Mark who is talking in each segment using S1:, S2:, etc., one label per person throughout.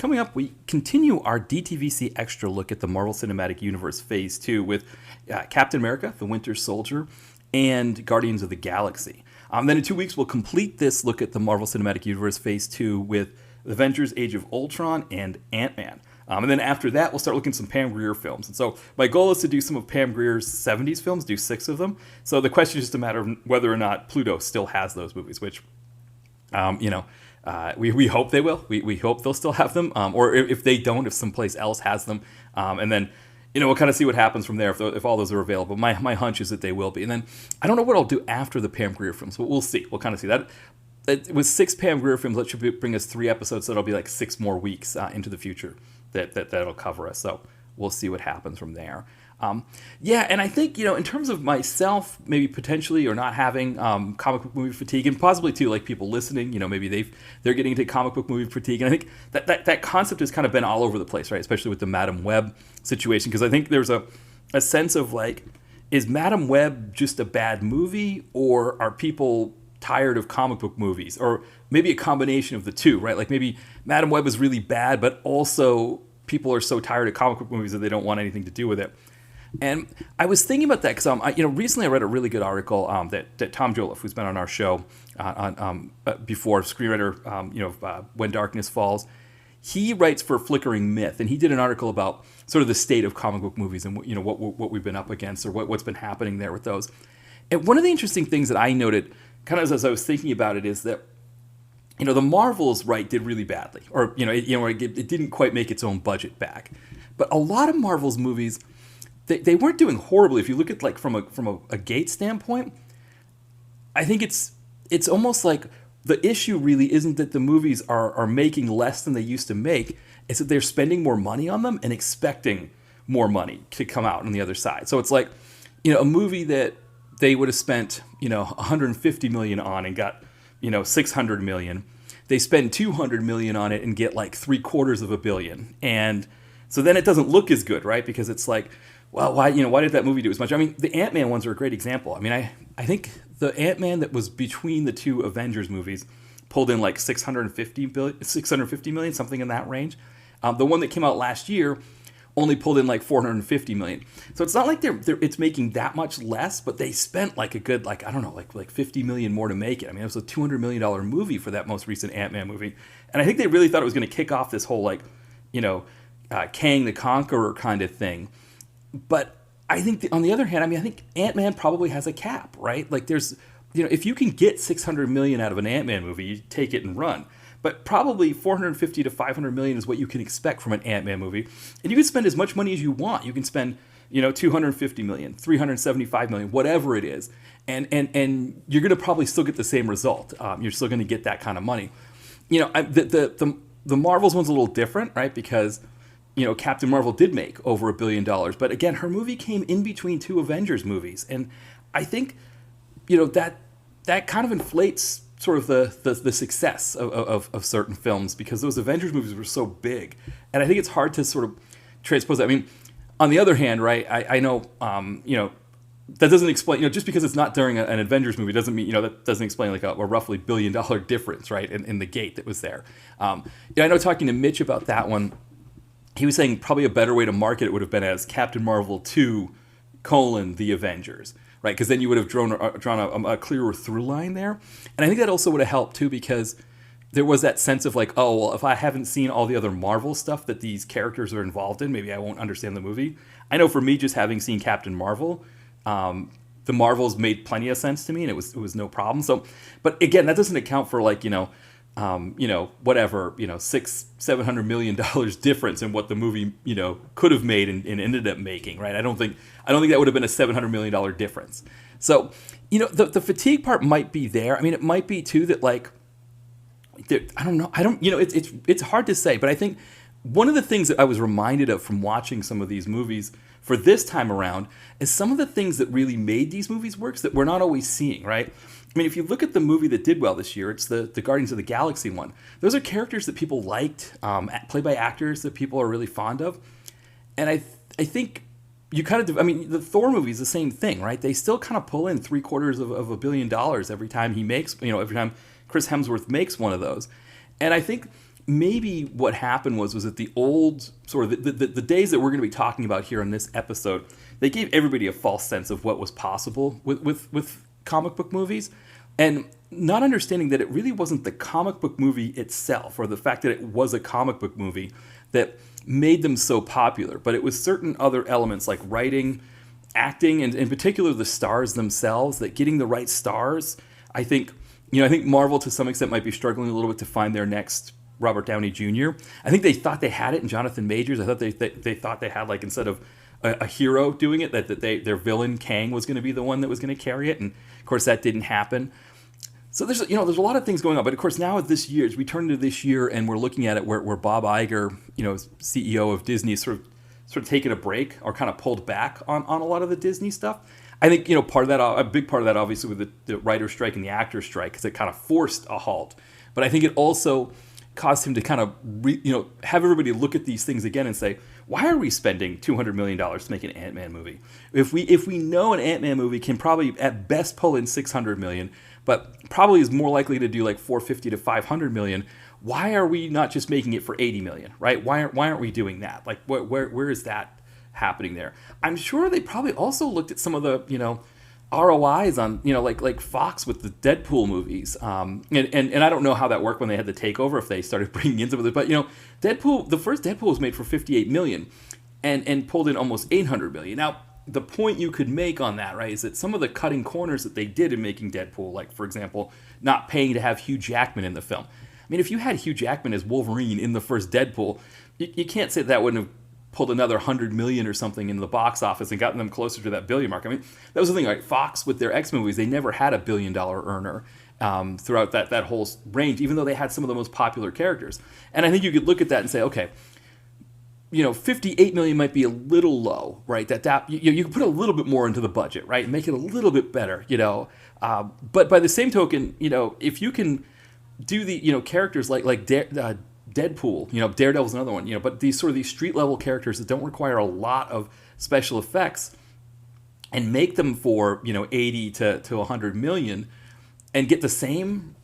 S1: Coming up, we continue our DTVC Extra look at the Marvel Cinematic Universe Phase 2 with Captain America, the Winter Soldier, and Guardians of the Galaxy. Then in 2 weeks, we'll complete this look at the Marvel Cinematic Universe Phase 2 with Avengers Age of Ultron and Ant-Man. And then after that, we'll start looking at some Pam Grier films. And so my goal is to do some of Pam Grier's 70s films, do 6 of them. So the question is just a matter of whether or not Pluto still has those movies, which, we hope they will. We hope they'll still have them. Or if they don't, if someplace else has them. And then, we'll kind of see what happens from there if all those are available. My hunch is that they will be. And then I don't know what I'll do after the Pam Grier films, but we'll see. We'll kind of see that. With 6 Pam Grier films, that should bring us 3 episodes. So it'll be like 6 more weeks into the future that'll cover us. So we'll see what happens from there. And I think, in terms of myself, maybe potentially or not having comic book movie fatigue, and possibly too, like people listening, maybe they're getting into comic book movie fatigue. And I think that concept has kind of been all over the place, right? Especially with the Madam Web situation, because I think there's a sense of like, is Madam Web just a bad movie, or are people tired of comic book movies? Or maybe a combination of the two, right? Like maybe Madam Web is really bad, but also people are so tired of comic book movies that they don't want anything to do with it. And I was thinking about that because, recently I read a really good article that Tom Joliffe, who's been on our show before, screenwriter, When Darkness Falls, he writes for Flickering Myth, and he did an article about sort of the state of comic book movies and what we've been up against, or what's been happening there with those. And one of the interesting things that I noted, kind of as I was thinking about it, is that the Marvels, right, did really badly, or it didn't quite make its own budget back. But a lot of Marvel's movies, they weren't doing horribly. If you look at like from a gate standpoint, I think it's almost like the issue really isn't that the movies are making less than they used to make. It's that they're spending more money on them and expecting more money to come out on the other side. So it's like, a movie that they would have spent, $150 million on and got, $600 million. They spend $200 million on it and get like $750 million. And so then it doesn't look as good, right? Because it's like, well, why did that movie do as much? I mean, the Ant-Man ones are a great example. I mean, I think the Ant-Man that was between the 2 Avengers movies pulled in like $650 million, something in that range. The one that came out last year only pulled in like $450 million. So it's not like it's making that much less, but they spent like a good, like, I don't know, like $50 million more to make it. I mean, it was a $200 million movie for that most recent Ant-Man movie. And I think they really thought it was going to kick off this whole like, Kang the Conqueror kind of thing. But I think on the other hand, I think Ant-Man probably has a cap, right? Like there's, if you can get $600 million out of an Ant-Man movie, you take it and run. But probably $450 to $500 million is what you can expect from an Ant-Man movie. And you can spend as much money as you want. You can spend, $250 million, $375 million, whatever it is. And you're going to probably still get the same result. You're still going to get that kind of money. The Marvels one's a little different, right? Because Captain Marvel did make over $1 billion. But again, her movie came in between 2 Avengers movies. And I think, that kind of inflates sort of the success of certain films, because those Avengers movies were so big. And I think it's hard to sort of transpose that. I mean, on the other hand, right, I know, that doesn't explain, just because it's not during an Avengers movie doesn't mean, that doesn't explain like a roughly $1 billion difference, right, in the gate that was there. I know talking to Mitch about that one, he was saying probably a better way to market it would have been as Captain Marvel 2, The Avengers, right? Because then you would have drawn a clearer through line there. And I think that also would have helped too, because there was that sense of like, oh, well, if I haven't seen all the other Marvel stuff that these characters are involved in, maybe I won't understand the movie. I know for me, just having seen Captain Marvel, the Marvels made plenty of sense to me, and it was no problem. So, but again, that doesn't account for like, whatever, $600-700 million difference in what the movie, could have made and ended up making, right? I don't think that would have been a $700 million difference. So, the fatigue part might be there. I mean, it might be too that like, I don't know. It's hard to say, but I think one of the things that I was reminded of from watching some of these movies for this time around is some of the things that really made these movies work that we're not always seeing, right? I mean, if you look at the movie that did well this year, it's the Guardians of the Galaxy one. Those are characters that people liked, played by actors that people are really fond of. And I think you kind of, the Thor movie is the same thing, right? They still kind of pull in $750 million every time he makes, every time Chris Hemsworth makes one of those. And I think, maybe what happened was that the old sort of the days that we're going to be talking about here in this episode, they gave everybody a false sense of what was possible with comic book movies, and not understanding that it really wasn't the comic book movie itself or the fact that it was a comic book movie that made them so popular, but it was certain other elements like writing, acting, and in particular the stars themselves, that getting the right stars. I think Marvel to some extent might be struggling a little bit to find their next Robert Downey Jr. I think they thought they had it in Jonathan Majors. I thought they thought they had, like, instead of a hero doing it, that their villain Kang was going to be the one that was going to carry it, and of course that didn't happen. So there's a lot of things going on, but of course now at this year, as we turn into this year and we're looking at it where Bob Iger, CEO of Disney, sort of taken a break or kind of pulled back on a lot of the Disney stuff. I think part of that, a big part of that, obviously, with the writer's strike and the actor's strike, because it kind of forced a halt. But I think it also caused him to kind of have everybody look at these things again and say, why are we spending $200 million to make an Ant-Man movie? If we know an Ant-Man movie can probably at best pull in $600 million, but probably is more likely to do like $450 to $500 million, why are we not just making it for $80 million, right? Why aren't we doing that? Like, where is that happening there? I'm sure they probably also looked at some of the ROIs on like Fox with the Deadpool movies, and I don't know how that worked when they had the takeover, if they started bringing in some of it, but Deadpool, the first Deadpool was made for $58 million and pulled in almost $800 million. Now, the point you could make on that, right, is that some of the cutting corners that they did in making Deadpool, like, for example, not paying to have Hugh Jackman in the film. I mean, if you had Hugh Jackman as Wolverine in the first Deadpool, you can't say that wouldn't have pulled another $100 million or something into the box office and gotten them closer to that billion mark. I mean, that was the thing, right? Fox, with their X movies, they never had a $1 billion earner throughout that whole range, even though they had some of the most popular characters. And I think you could look at that and say, okay, $58 million might be a little low, right? You can put a little bit more into the budget, right? Make it a little bit better, But by the same token, if you can do the characters like Deadpool, Daredevil's another one, but these street level characters that don't require a lot of special effects, and make them for 80 to 100 million, and get the same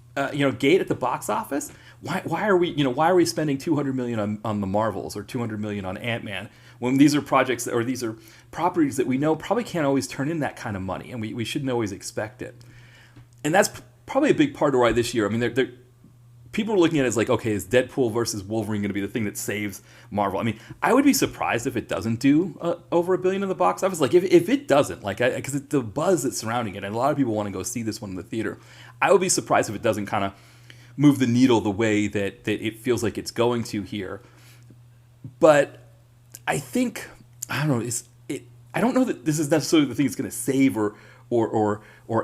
S1: gate at the box office. Why are we spending $200 million on the Marvels or $200 million on Ant-Man when these are projects or these are properties that we know probably can't always turn in that kind of money, and we shouldn't always expect it. And that's probably a big part of why this year, I mean, people are looking at it as like, okay, is Deadpool versus Wolverine going to be the thing that saves Marvel? I mean, I would be surprised if it doesn't do over $1 billion in the box office. Like, if it doesn't, because the buzz that's surrounding it, and a lot of people want to go see this one in the theater, I would be surprised if it doesn't kind of move the needle the way that it feels like it's going to here. But I think, I don't know, I don't know that this is necessarily the thing that's going to save or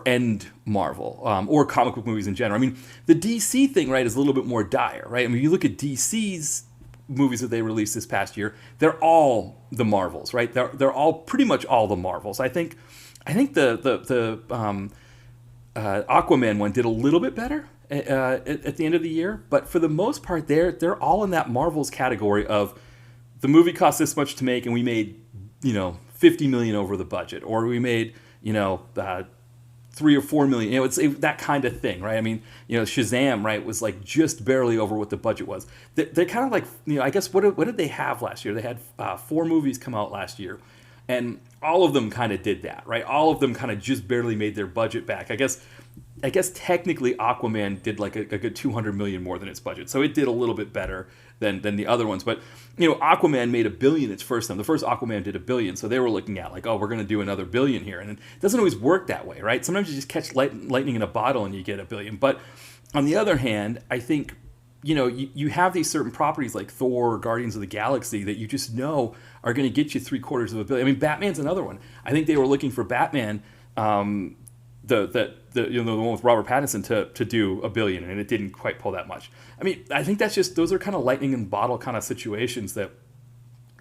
S1: end Marvel, or comic book movies in general. I mean, the DC thing, right, is a little bit more dire, right? I mean, you look at DC's movies that they released this past year, they're all the Marvels, right? They're all pretty much all the Marvels. I think the Aquaman one did a little bit better at the end of the year, but for the most part, they're all in that Marvels category of the movie cost this much to make, and we made $50 million over the budget, or we made $3 or $4 million. It's that kind of thing, right? I mean, Shazam, right, was like just barely over what the budget was. They're kind of like, I guess what did they have last year? They had 4 movies come out last year, and all of them kind of did that, right? All of them kind of just barely made their budget back. I guess technically Aquaman did like a good $200 million more than its budget, so it did a little bit better than the other ones. But Aquaman made $1 billion its first time. The first Aquaman did $1 billion, so they were looking at like, oh, we're going to do another $1 billion here, and it doesn't always work that way, right? Sometimes you just catch lightning in a bottle and you get $1 billion. But on the other hand, I think you have these certain properties like Thor or Guardians of the Galaxy that you just know are going to get you $750 million. I mean, Batman's another one. I think they were looking for Batman, the one with Robert Pattinson to do $1 billion, and it didn't quite pull that much. I mean, I think those are kind of lightning in the bottle kind of situations that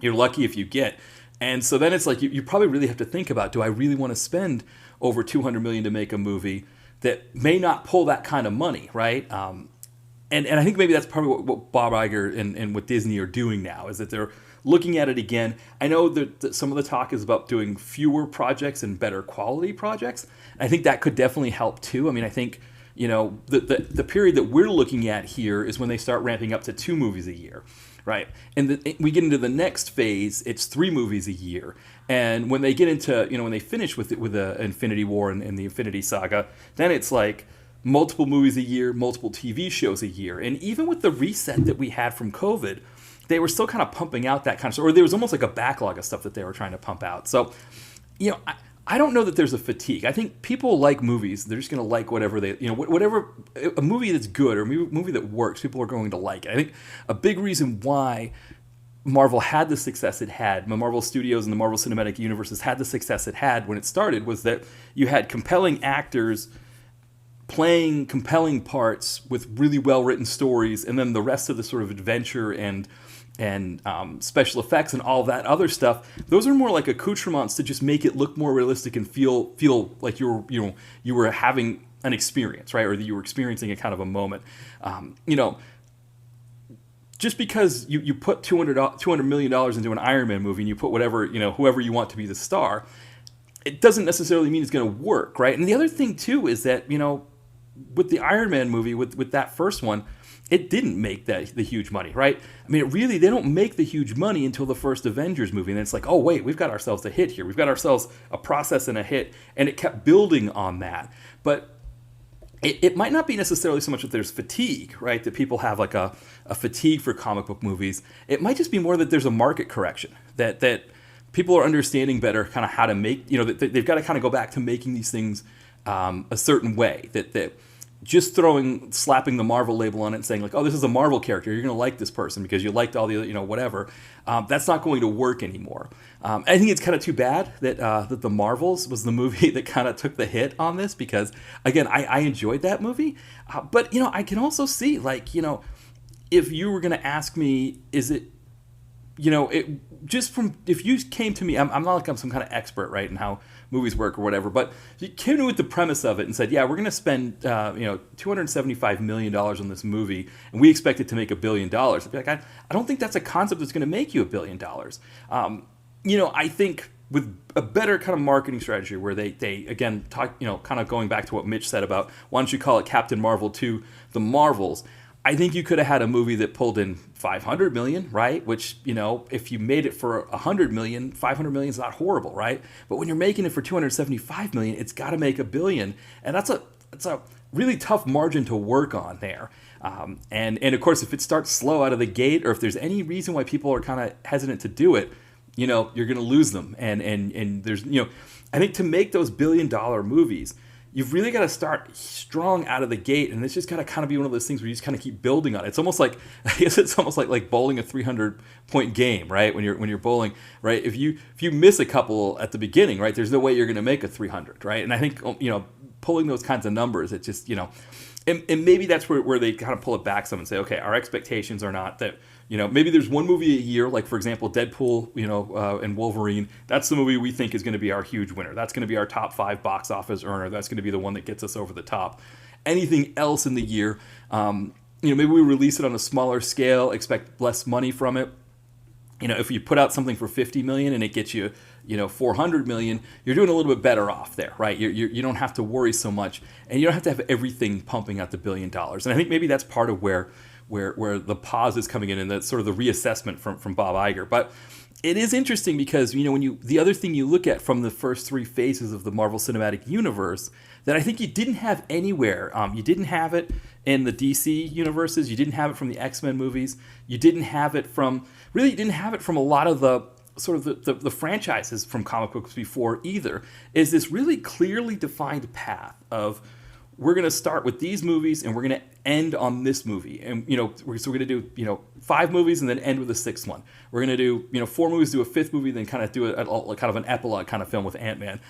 S1: you're lucky if you get. And so then it's like you probably really have to think about, do I really want to spend over $200 million to make a movie that may not pull that kind of money, right? And I think maybe that's probably what Bob Iger and what Disney are doing now, is that they're looking at it again. I know that some of the talk is about doing fewer projects and better quality projects. I think that could definitely help too. I mean, I think the period that we're looking at here is when they start ramping up to 2 movies a year, right? And we get into the next phase, it's 3 movies a year. And when they get into, when they finish with the Infinity War and the Infinity Saga, then it's like multiple movies a year, multiple TV shows a year. And even with the reset that we had from COVID, they were still kind of pumping out that kind of stuff, or there was almost like a backlog of stuff that they were trying to pump out. So, I don't know that there's a fatigue. I think people like movies. They're just going to like whatever whatever, a movie that's good or a movie that works, people are going to like it. I think a big reason why Marvel had the success it had, the Marvel Studios and the Marvel Cinematic Universes had the success it had when it started, was that you had compelling actors playing compelling parts with really well-written stories, and then the rest of the sort of adventure and special effects and all that other stuff, those are more like accoutrements to just make it look more realistic and feel like you were having an experience, right? Or that you were experiencing a kind of a moment. Just because you put $200 million into an Iron Man movie and you put whoever you want to be the star, it doesn't necessarily mean it's going to work, right? And the other thing too is that, with the Iron Man movie, with that first one, it didn't make the huge money, right? I mean, they don't make the huge money until the first Avengers movie. And it's like, oh, wait, we've got ourselves a hit here. We've got ourselves a process and a hit. And it kept building on that. But it might not be necessarily so much that there's fatigue, right? That people have like a fatigue for comic book movies. It might just be more that there's a market correction, that people are understanding better kind of how to make, that they've got to kind of go back to making these things a certain way, that just slapping the Marvel label on it and saying like, oh, this is a Marvel character, you're going to like this person because you liked all the, whatever, that's not going to work anymore. I think it's kind of too bad that the Marvels was the movie that kind of took the hit on this, because again, I enjoyed that movie, but I can also see, like, if you were going to ask me, is it, if you came to me, I'm not like I'm some kind of expert, right, in how movies work or whatever, but if you came to me with the premise of it and said, yeah, we're going to spend, $275 million on this movie, and we expect it to make $1 billion. I'd be like, I don't think that's a concept that's going to make you $1 billion. I think with a better kind of marketing strategy where they again talk, kind of going back to what Mitch said about, why don't you call it Captain Marvel 2, The Marvels? I think you could have had a movie that pulled in $500 million, right? Which, if you made it for $100 million, $500 million is not horrible, right? But when you're making it for $275 million, it's got to make $1 billion, and that's a really tough margin to work on there. And of course, if it starts slow out of the gate, or if there's any reason why people are kind of hesitant to do it, you're going to lose them. And there's, I think to make those $1 billion movies, you've really got to start strong out of the gate, and it's just got to kind of be one of those things where you just kind of keep building on it. It's almost like, I guess it's almost like bowling a 300-point game, right? When you're bowling, right? If you miss a couple at the beginning, right, there's no way you're going to make a 300, right? And I think pulling those kinds of numbers, it just and maybe that's where they kind of pull it back some and say, okay, our expectations are not that. Maybe there's one movie a year, like, for example, Deadpool, and Wolverine. That's the movie we think is going to be our huge winner. That's going to be our top 5 box office earner. That's going to be the one that gets us over the top. Anything else in the year, maybe we release it on a smaller scale, expect less money from it. If you put out something for $50 million and it gets you, $400 million, you're doing a little bit better off there, right? You don't have to worry so much, and you don't have to have everything pumping out the $1 billion. And I think maybe that's part of where the pause is coming in, and that's sort of the reassessment from Bob Iger. But it is interesting because, the other thing you look at from the first 3 phases of the Marvel Cinematic Universe that I think you didn't have anywhere. You didn't have it in the DC universes. You didn't have it from the X-Men movies. You didn't have it from a lot of the sort of the franchises from comic books before either, is this really clearly defined path of, we're going to start with these movies and we're going to end on this movie. And, we're going to do, 5 movies and then end with a 6th one. We're going to do, 4 movies, do a 5th movie, then kind of do a kind of an epilogue kind of film with Ant-Man.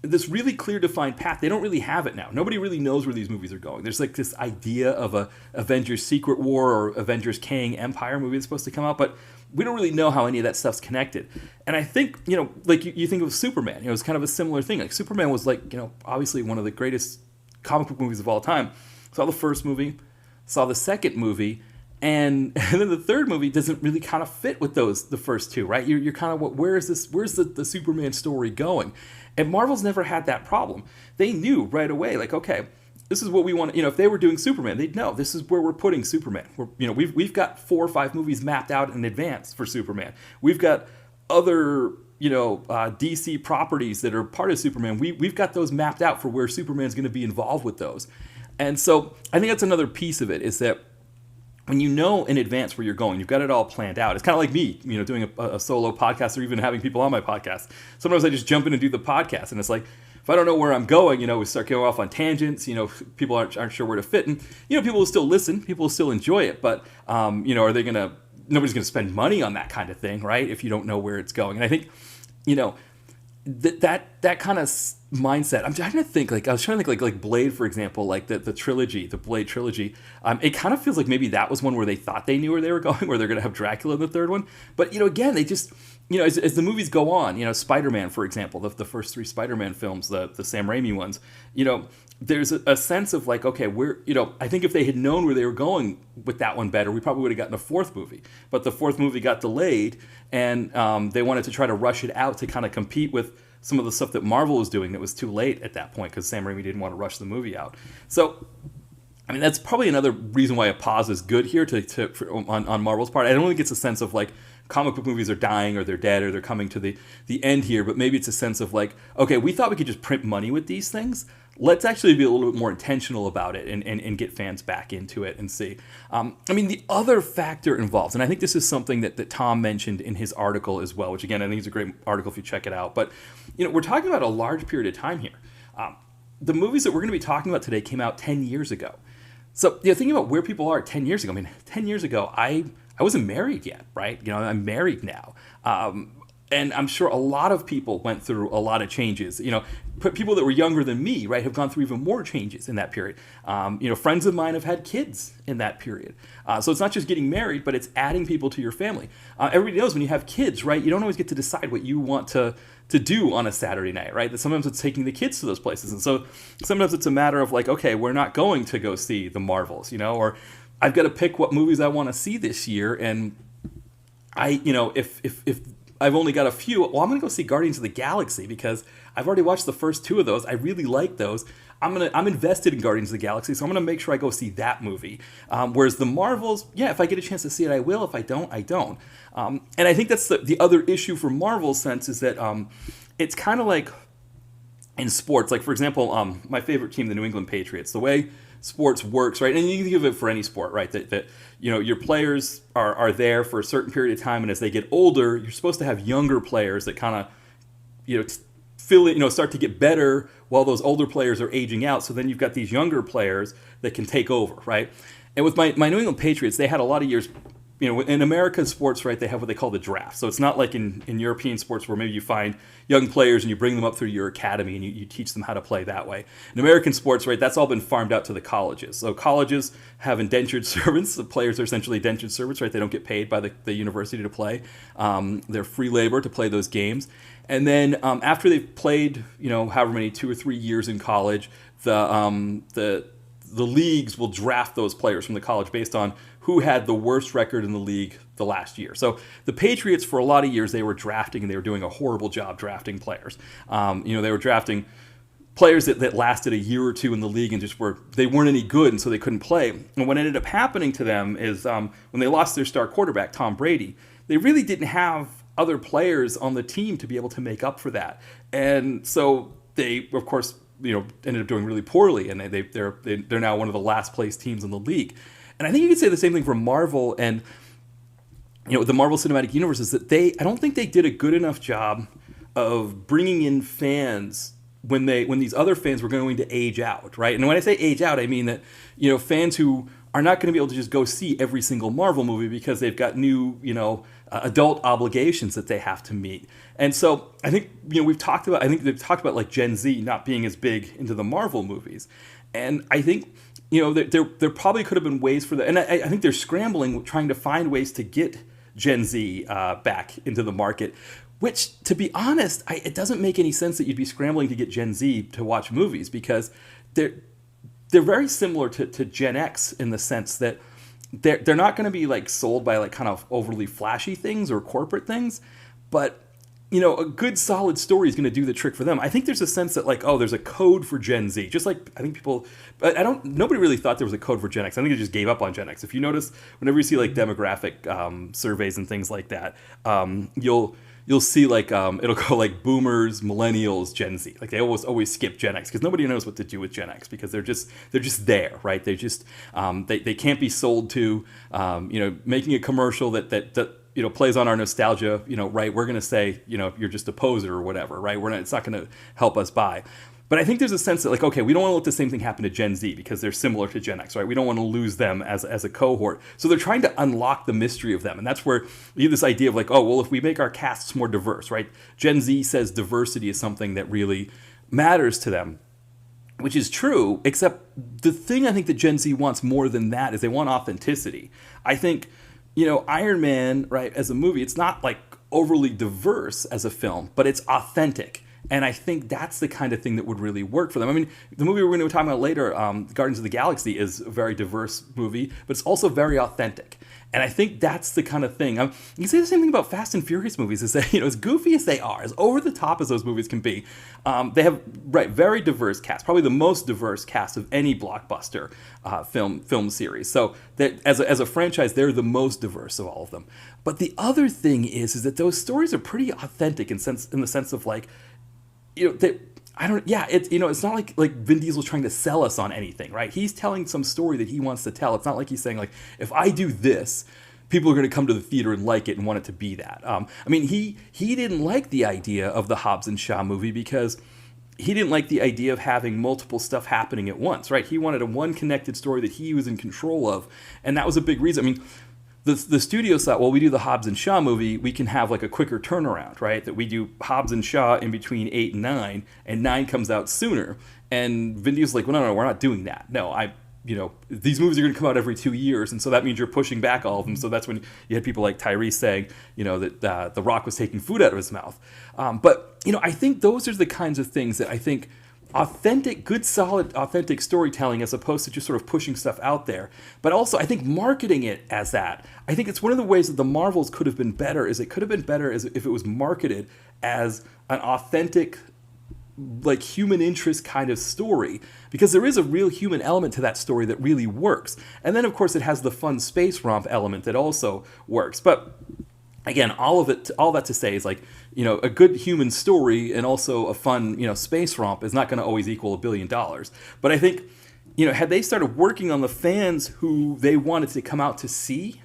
S1: This really clear defined path, they don't really have it now. Nobody really knows where these movies are going. There's like this idea of a Avengers Secret War or Avengers Kang Empire movie that's supposed to come out, but we don't really know how any of that stuff's connected. And I think, like you think of Superman, it's kind of a similar thing. Like Superman was like, obviously one of the greatest comic book movies of all time. Saw the first movie, saw the second movie, and then the third movie doesn't really kind of fit with the first 2, right? You're kind of, where's the Superman story going? And Marvel's never had that problem. They knew right away, like, okay, this is what we want. If they were doing Superman, they'd know this is where we're putting Superman. We've got 4 or 5 movies mapped out in advance for Superman. We've got other DC properties that are part of Superman. We've got those mapped out for where Superman's going to be involved with those. And so I think that's another piece of it, is that when you know in advance where you're going, you've got it all planned out. It's kind of like me, doing a solo podcast, or even having people on my podcast. Sometimes I just jump in and do the podcast, and it's like, if I don't know where I'm going, we start going off on tangents. People aren't sure where to fit, and people will still listen, people will still enjoy it, but are they gonna? Nobody's gonna spend money on that kind of thing, right? If you don't know where it's going, and I think, that kind of mindset. I'm trying to think. I was trying to think like Blade, for example, like the trilogy, the Blade trilogy. It kind of feels like maybe that was one where they thought they knew where they were going, where they're going to have Dracula in the third one. But again, they just as the movies go on, Spider-Man, for example, the first 3 Spider-Man films, the Sam Raimi ones, there's a sense of like, okay, I think if they had known where they were going with that one better, we probably would have gotten a 4th movie. But the 4th movie got delayed, and they wanted to try to rush it out to kind of compete with some of the stuff that Marvel was doing that was too late at that point, because Sam Raimi didn't want to rush the movie out. So, that's probably another reason why a pause is good here on Marvel's part. I don't think it's a sense of like comic book movies are dying, or they're dead, or they're coming to the end here, but maybe it's a sense of like, okay, we thought we could just print money with these things. Let's actually be a little bit more intentional about it and get fans back into it and see. The other factor involved, and I think this is something that Tom mentioned in his article as well, which again, I think is a great article if you check it out. But, we're talking about a large period of time here. The movies that we're going to be talking about today came out 10 years ago. So, thinking about where people are 10 years ago, 10 years ago, I wasn't married yet, right? I'm married now. And I'm sure a lot of people went through a lot of changes. People that were younger than me, right, have gone through even more changes in that period. Friends of mine have had kids in that period. So it's not just getting married, but it's adding people to your family. Everybody knows when you have kids, right, you don't always get to decide what you want to do on a Saturday night, right? That sometimes it's taking the kids to those places. And so sometimes it's a matter of like, okay, we're not going to go see the Marvels, or I've got to pick what movies I want to see this year. And if I've only got a few, well, I'm going to go see Guardians of the Galaxy because I've already watched the first 2 of those. I really like those. I'm invested in Guardians of the Galaxy, so I'm going to make sure I go see that movie. Whereas the Marvels, yeah, if I get a chance to see it, I will. If I don't, I don't. And I think that's the other issue for Marvel's sense is that it's kind of like in sports. Like, for example, my favorite team, the New England Patriots, the way sports works, right? And you can think of it for any sport, right? That your players are there for a certain period of time, and as they get older, you're supposed to have younger players that kind of, fill it, start to get better while those older players are aging out. So then you've got these younger players that can take over, right? And with my New England Patriots, they had a lot of years. In American sports, right, they have what they call the draft. So it's not like in European sports where maybe you find young players and you bring them up through your academy and you teach them how to play that way. In American sports, right, that's all been farmed out to the colleges. So colleges have indentured servants. The players are essentially indentured servants, right? They don't get paid by the university to play. They're free labor to play those games. And then after they've played, however many, 2 or 3 years in college, the leagues will draft those players from the college based on who had the worst record in the league the last year. So the Patriots, for a lot of years, they were drafting, and they were doing a horrible job drafting players. They were drafting players that lasted a year or 2 in the league and they weren't any good, and so they couldn't play. And what ended up happening to them is when they lost their star quarterback, Tom Brady, they really didn't have other players on the team to be able to make up for that. And so they, of course, ended up doing really poorly, and they're now one of the last place teams in the league. And I think you could say the same thing for Marvel and the Marvel Cinematic Universe is that I don't think they did a good enough job of bringing in fans when these other fans were going to age out, right? And when I say age out, I mean that fans who are not going to be able to just go see every single Marvel movie because they've got new adult obligations that they have to meet. And so I think they've talked about like Gen Z not being as big into the Marvel movies, and I think there probably could have been ways for that, and I think they're scrambling, trying to find ways to get Gen Z back into the market. Which, to be honest, it doesn't make any sense that you'd be scrambling to get Gen Z to watch movies because they're very similar to Gen X in the sense that they're not going to be like sold by like kind of overly flashy things or corporate things, but a good solid story is going to do the trick for them. I think there's a sense that like, oh, there's a code for Gen Z. Just like I think people, but nobody really thought there was a code for Gen X. I think they just gave up on Gen X. If you notice, whenever you see like demographic surveys and things like that, you'll see like it'll go like boomers, millennials, Gen Z. Like they always skip Gen X because nobody knows what to do with Gen X because they're just there, right? They just they can't be sold to. Making a commercial that plays on our nostalgia, right? We're going to say, you're just a poser or whatever, right? It's not going to help us buy. But I think there's a sense that like, okay, we don't want to let the same thing happen to Gen Z because they're similar to Gen X, right? We don't want to lose them as a cohort. So they're trying to unlock the mystery of them. And that's where you have this idea of like, oh, well, if we make our casts more diverse, right? Gen Z says diversity is something that really matters to them, which is true, except the thing I think that Gen Z wants more than that is they want authenticity. I think, Iron Man, right, as a movie, it's not like overly diverse as a film, but it's authentic. And I think that's the kind of thing that would really work for them. I mean, the movie we're going to be talking about later, Guardians of the Galaxy, is a very diverse movie, but it's also very authentic. And I think that's the kind of thing. You can say the same thing about Fast and Furious movies. Is that as goofy as they are, as over the top as those movies can be, they have very diverse cast, probably the most diverse cast of any blockbuster film series. So that as a franchise, they're the most diverse of all of them. But the other thing is that those stories are pretty authentic in the sense of like, it's not like Vin Diesel's trying to sell us on anything, right? He's telling some story that he wants to tell. It's not like he's saying like, if I do this, people are going to come to the theater and like it and want it to be that. He didn't like the idea of the Hobbs and Shaw movie because he didn't like the idea of having multiple stuff happening at once, right? He wanted a one connected story that he was in control of, and that was a big reason. The studio thought, well, we do the Hobbs and Shaw movie, we can have like a quicker turnaround, right? That we do Hobbs and Shaw in between 8 and 9, and 9 comes out sooner. And Vin Diesel's like, well, no, we're not doing that. No, these movies are going to come out every 2 years, and so that means you're pushing back all of them. So that's when you had people like Tyrese saying, that The Rock was taking food out of his mouth. But I think those are the kinds of things that I think good, solid, authentic storytelling as opposed to just sort of pushing stuff out there. But also, I think marketing it as that. I think it's one of the ways that the Marvels could have been better is it could have been better as if it was marketed as an authentic, like human interest kind of story, because there is a real human element to that story that really works. And then, of course, it has the fun space romp element that also works. But again, all that to say is like, a good human story and also a fun, space romp is not going to always equal $1 billion. But I think, had they started working on the fans who they wanted to come out to see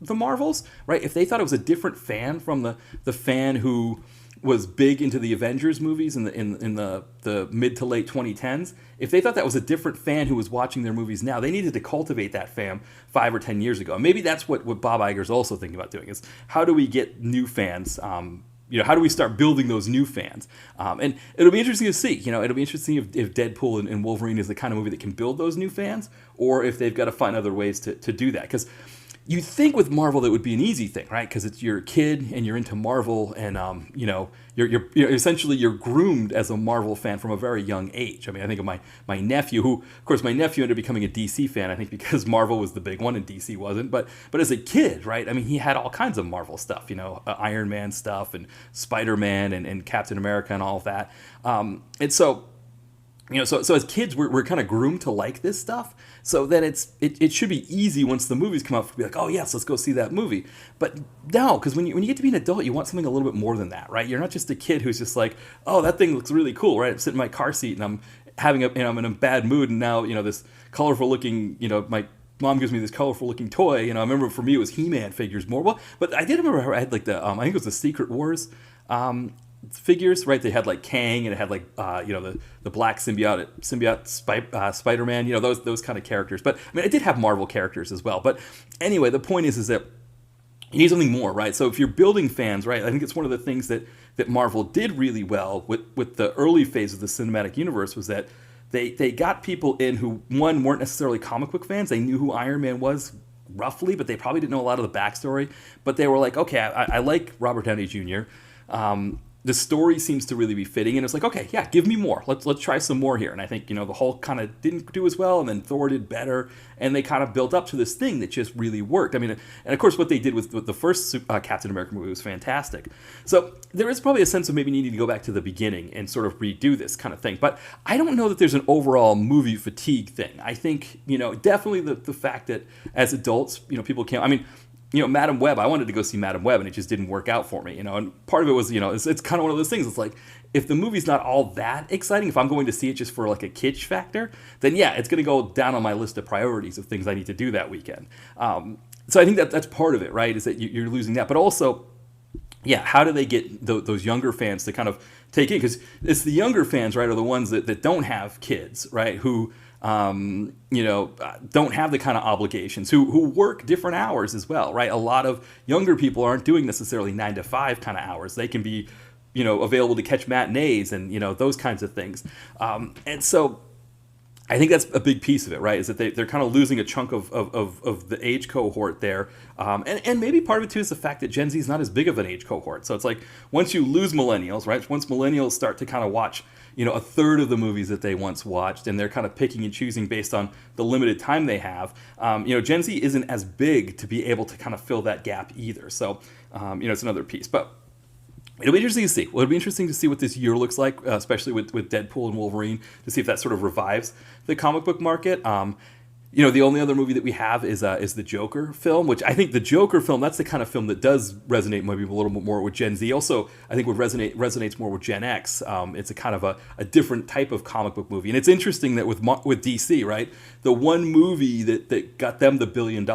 S1: the Marvels, right? If they thought it was a different fan from the fan who was big into the Avengers movies in the mid to late 2010s, if they thought that was a different fan who was watching their movies now, they needed to cultivate that fan 5 or 10 years ago. And maybe that's what Bob Iger's also thinking about doing is how do we get new fans, how do we start building those new fans? And it'll be interesting to see. It'll be interesting if Deadpool and Wolverine is the kind of movie that can build those new fans, or if they've got to find other ways to do that. Because you think with Marvel that would be an easy thing, right? Because you're a kid and you're into Marvel, and you're essentially you're groomed as a Marvel fan from a very young age. I think of my nephew, who of course my nephew ended up becoming a DC fan. I think because Marvel was the big one and DC wasn't. But as a kid, right? he had all kinds of Marvel stuff, Iron Man stuff and Spider-Man and Captain America and all of that. And so. So as kids, we're kind of groomed to like this stuff. So then it should be easy once the movies come out to be like, oh yes, let's go see that movie. But no, because when you get to be an adult, you want something a little bit more than that, right? You're not just a kid who's just like, oh, that thing looks really cool, right? I'm sitting in my car seat and I'm I'm in a bad mood, and now this colorful looking, my mom gives me this colorful looking toy. I remember for me it was He-Man figures more. Well, but I did remember I had like the I think it was the Secret Wars figures, right? They had like Kang, and it had like the black symbiote Spider-Man, those kind of characters. But I did have Marvel characters as well. But anyway, the point is that you need something more, right? So if you're building fans, right, I think it's one of the things that Marvel did really well with the early phase of the cinematic universe was that they got people in who, one, weren't necessarily comic book fans. They knew who Iron Man was roughly, but they probably didn't know a lot of the backstory. But they were like, okay, I like Robert Downey Jr., the story seems to really be fitting, and it's like, okay, yeah, give me more. Let's try some more here. And I think the Hulk kind of didn't do as well, and then Thor did better, and they kind of built up to this thing that just really worked. I mean, and of course, what they did with the first Captain America movie was fantastic. So there is probably a sense of maybe needing to go back to the beginning and sort of redo this kind of thing. But I don't know that there's an overall movie fatigue thing. I think definitely the fact that as adults, people can't. I mean, Madam Web, I wanted to go see Madam Web, and it just didn't work out for me, and part of it was, it's kind of one of those things. It's like, if the movie's not all that exciting, if I'm going to see it just for like a kitsch factor, then yeah, it's going to go down on my list of priorities of things I need to do that weekend. So I think that's part of it, right, is that you're losing that. But also, yeah, how do they get those younger fans to kind of take in? Because it's the younger fans, right, are the ones that don't have kids, right, who don't have the kind of obligations, who work different hours as well, right? A lot of younger people aren't doing necessarily 9 to 5 kind of hours. They can be, available to catch matinees and, those kinds of things. And so I think that's a big piece of it, right? Is that they're kind of losing a chunk of the age cohort there. And maybe part of it too is the fact that Gen Z is not as big of an age cohort. So it's like, once you lose millennials, right? Once millennials start to kind of watch, a third of the movies that they once watched, and they're kind of picking and choosing based on the limited time they have. Gen Z isn't as big to be able to kind of fill that gap either. So, it's another piece. But it'll be interesting to see. Well, it'll be interesting to see what this year looks like, especially with Deadpool and Wolverine, to see if that sort of revives the comic book market. The only other movie that we have is the Joker film, which I think the Joker film, that's the kind of film that does resonate maybe a little bit more with Gen Z. Also, I think resonates more with Gen X. It's a kind of a different type of comic book movie. And it's interesting that with DC, right, the one movie that got them the $1 billion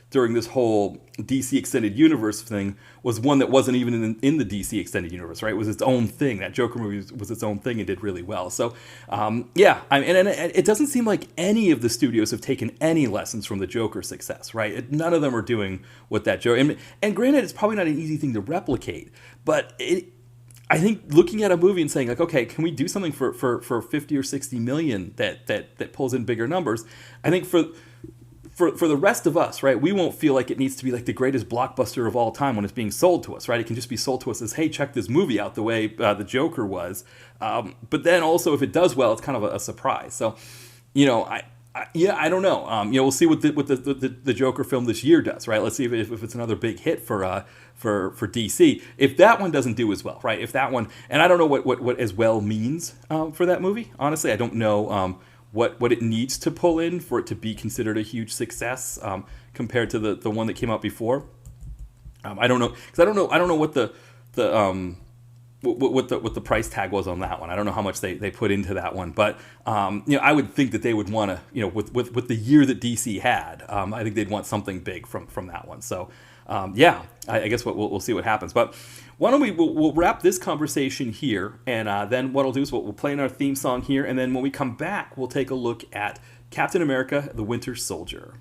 S1: during this whole DC Extended Universe thing was one that wasn't even in the DC Extended Universe, right? It was its own thing. That Joker movie was its own thing and did really well. So, and it doesn't seem like any of the studios have taken any lessons from the Joker success, right? None of them are doing what that Joker... And granted, it's probably not an easy thing to replicate, but I think looking at a movie and saying, like, okay, can we do something for 50 or 60 million that pulls in bigger numbers? I think for the rest of us, right, we won't feel like it needs to be like the greatest blockbuster of all time when it's being sold to us, right? It can just be sold to us as, hey, check this movie out the way the Joker was. But then also, if it does well, it's kind of a surprise. So, I don't know. We'll see what the Joker film this year does, right? Let's see if it's another big hit for DC. If that one doesn't do as well, right? If that one, and I don't know what as well means for that movie. Honestly, I don't know what it needs to pull in for it to be considered a huge success compared to the one that came out before. I don't know, because I don't know what the price tag was on that one. I don't know how much they put into that one, but I would think that they would want to, with the year that DC had, I think they'd want something big from that one. So I guess we'll see what happens. But why don't we'll wrap this conversation here, and then what I'll do is we'll play in our theme song here, and then when we come back, we'll take a look at Captain America: The Winter Soldier.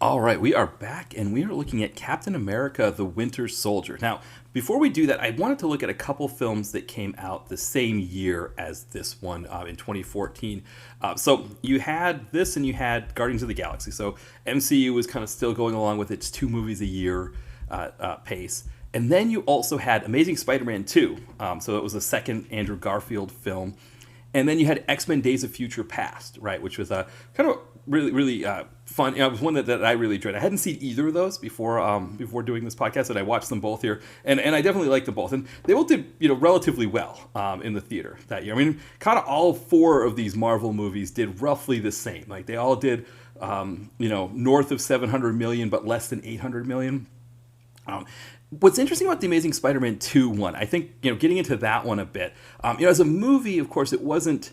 S1: All right, we are back, and we are looking at Captain America: The Winter Soldier. Now, before we do that, I wanted to look at a couple films that came out the same year as this one in 2014. So you had this, and you had Guardians of the Galaxy. So MCU was kind of still going along with its 2 movies a year pace. And then you also had Amazing Spider-Man 2. So it was the second Andrew Garfield film. And then you had X-Men Days of Future Past, right, which was a kind of really fun. It was one that I really enjoyed. I hadn't seen either of those before doing this podcast, and I watched them both here, and I definitely liked them both, and they both did relatively well in the theater that year. I mean, kind of all four of these Marvel movies did roughly the same. Like they all did north of 700 million, but less than 800 million. What's interesting about The Amazing Spider-Man 2 one, I think, getting into that one a bit, as a movie, of course, it wasn't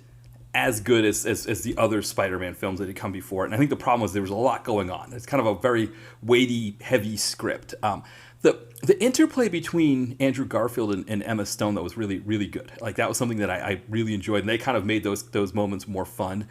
S1: as good as the other Spider-Man films that had come before it. And I think the problem was there was a lot going on. It's kind of a very weighty, heavy script. The interplay between Andrew Garfield and Emma Stone, that was really, really good. Like, that was something that I really enjoyed, and they kind of made those moments more fun.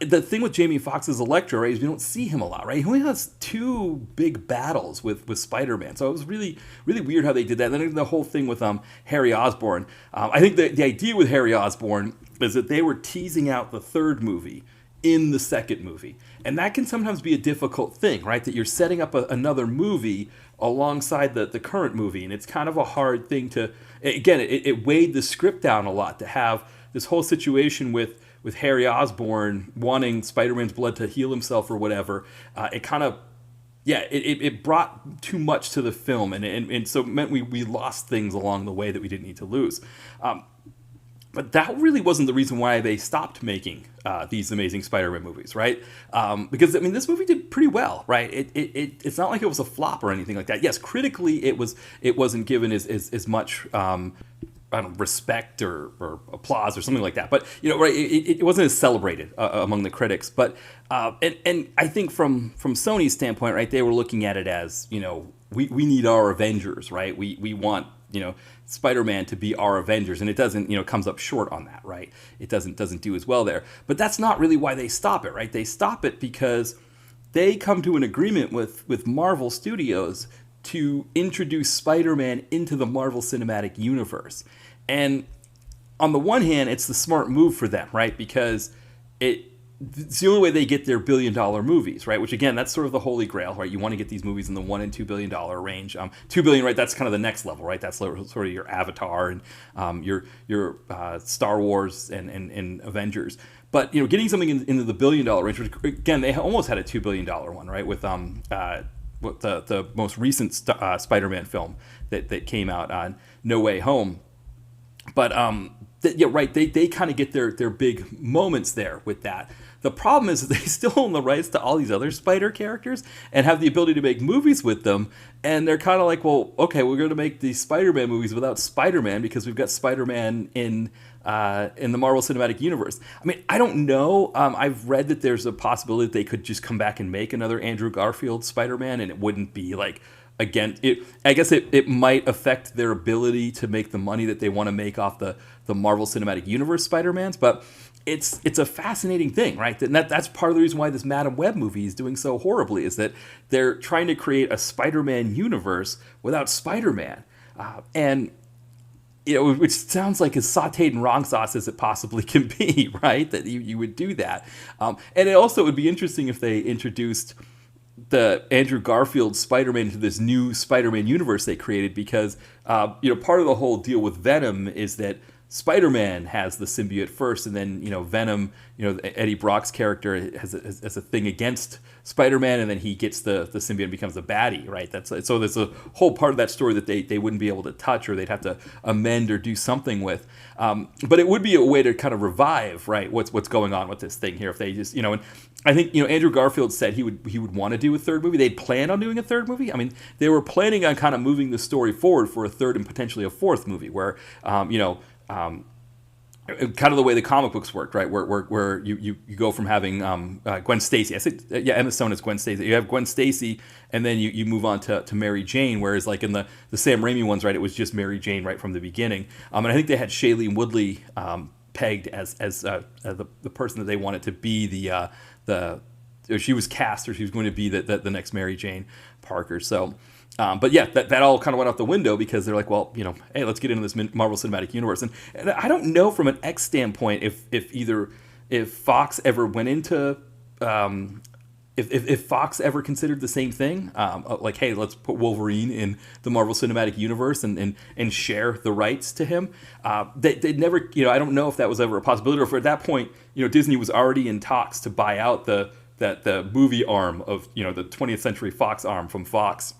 S1: The thing with Jamie Foxx's Electro, right, is we don't see him a lot, right? He only has two big battles with Spider-Man. So it was really, really weird how they did that. And then the whole thing with Harry Osborn. I think the idea with Harry Osborn is that they were teasing out the third movie in the second movie. And that can sometimes be a difficult thing, right? That you're setting up another movie alongside the current movie. And it's kind of a hard thing to... Again, it weighed the script down a lot to have this whole situation with Harry Osborn wanting Spider-Man's blood to heal himself or whatever. It kind of... Yeah, it brought too much to the film. And so it meant we lost things along the way that we didn't need to lose. But that really wasn't the reason why they stopped making these Amazing Spider-Man movies, right? Because, I mean, this movie did pretty well, right? It's not like it was a flop or anything like that. Yes, critically, it wasn't given as much respect or applause or something like that. But, right, it wasn't as celebrated among the critics. But and I think from Sony's standpoint, right, they were looking at it as, we need our Avengers, right? We want Spider-Man to be our Avengers, and it doesn't, comes up short on that, right? It doesn't do as well there. But that's not really why they stop it, right? They stop it because they come to an agreement with Marvel Studios to introduce Spider-Man into the Marvel Cinematic Universe. And on the one hand, it's the smart move for them, right? Because it's the only way they get their billion-dollar movies, right? Which, again, that's sort of the holy grail, right? You want to get these movies in the $1 and $2 billion range. $2 billion, right? That's kind of the next level, right? That's sort of your Avatar and your Star Wars and Avengers. But getting something into the $1 billion range, which, again, they almost had a $2 billion one, right? With the most recent Spider-Man film that came out on No Way Home. But they kind of get their big moments there with that. The problem is that they still own the rights to all these other Spider characters and have the ability to make movies with them. And they're kind of like, well, okay, we're going to make these Spider-Man movies without Spider-Man because we've got Spider-Man in the Marvel Cinematic Universe. I mean, I don't know. I've read that there's a possibility that they could just come back and make another Andrew Garfield Spider-Man, and it wouldn't be like... Again, I guess it might affect their ability to make the money that they want to make off the Marvel Cinematic Universe Spider-Mans, but it's a fascinating thing, right? And that's part of the reason why this Madam Web movie is doing so horribly, is that they're trying to create a Spider-Man universe without Spider-Man. Which sounds like as sauteed in wrong sauce as it possibly can be, right? That you would do that. And it also would be interesting if they introduced the Andrew Garfield Spider-Man to this new Spider-Man universe they created, because part of the whole deal with Venom is that Spider-Man has the symbiote first, and then Venom, Eddie Brock's character has a thing against Spider-Man, and then he gets the symbiote and becomes a baddie, right? So there's a whole part of that story that they wouldn't be able to touch, or they'd have to amend or do something with. But it would be a way to kind of revive, right, what's going on with this thing here, if they just and I think Andrew Garfield said he would want to do a third movie. They'd plan on doing a third movie. I mean, they were planning on kind of moving the story forward for a third and potentially a fourth movie, where kind of the way the comic books worked, right? Where you go from having Gwen Stacy. I said, Emma Stone is Gwen Stacy. You have Gwen Stacy, and then you move on to Mary Jane. Whereas like in the Sam Raimi ones, right, it was just Mary Jane right from the beginning. And I think they had Shailene Woodley pegged as the person that they wanted to be she was cast, or she was going to be the next Mary Jane Parker. So. But yeah, that all kind of went out the window because they're like, well, hey, let's get into this Marvel Cinematic Universe. And I don't know from an X standpoint if Fox ever went into if Fox ever considered the same thing, like, hey, let's put Wolverine in the Marvel Cinematic Universe and share the rights to him. They never, I don't know if that was ever a possibility, or if at that point, Disney was already in talks to buy out the the movie arm of the 20th Century Fox arm from Fox,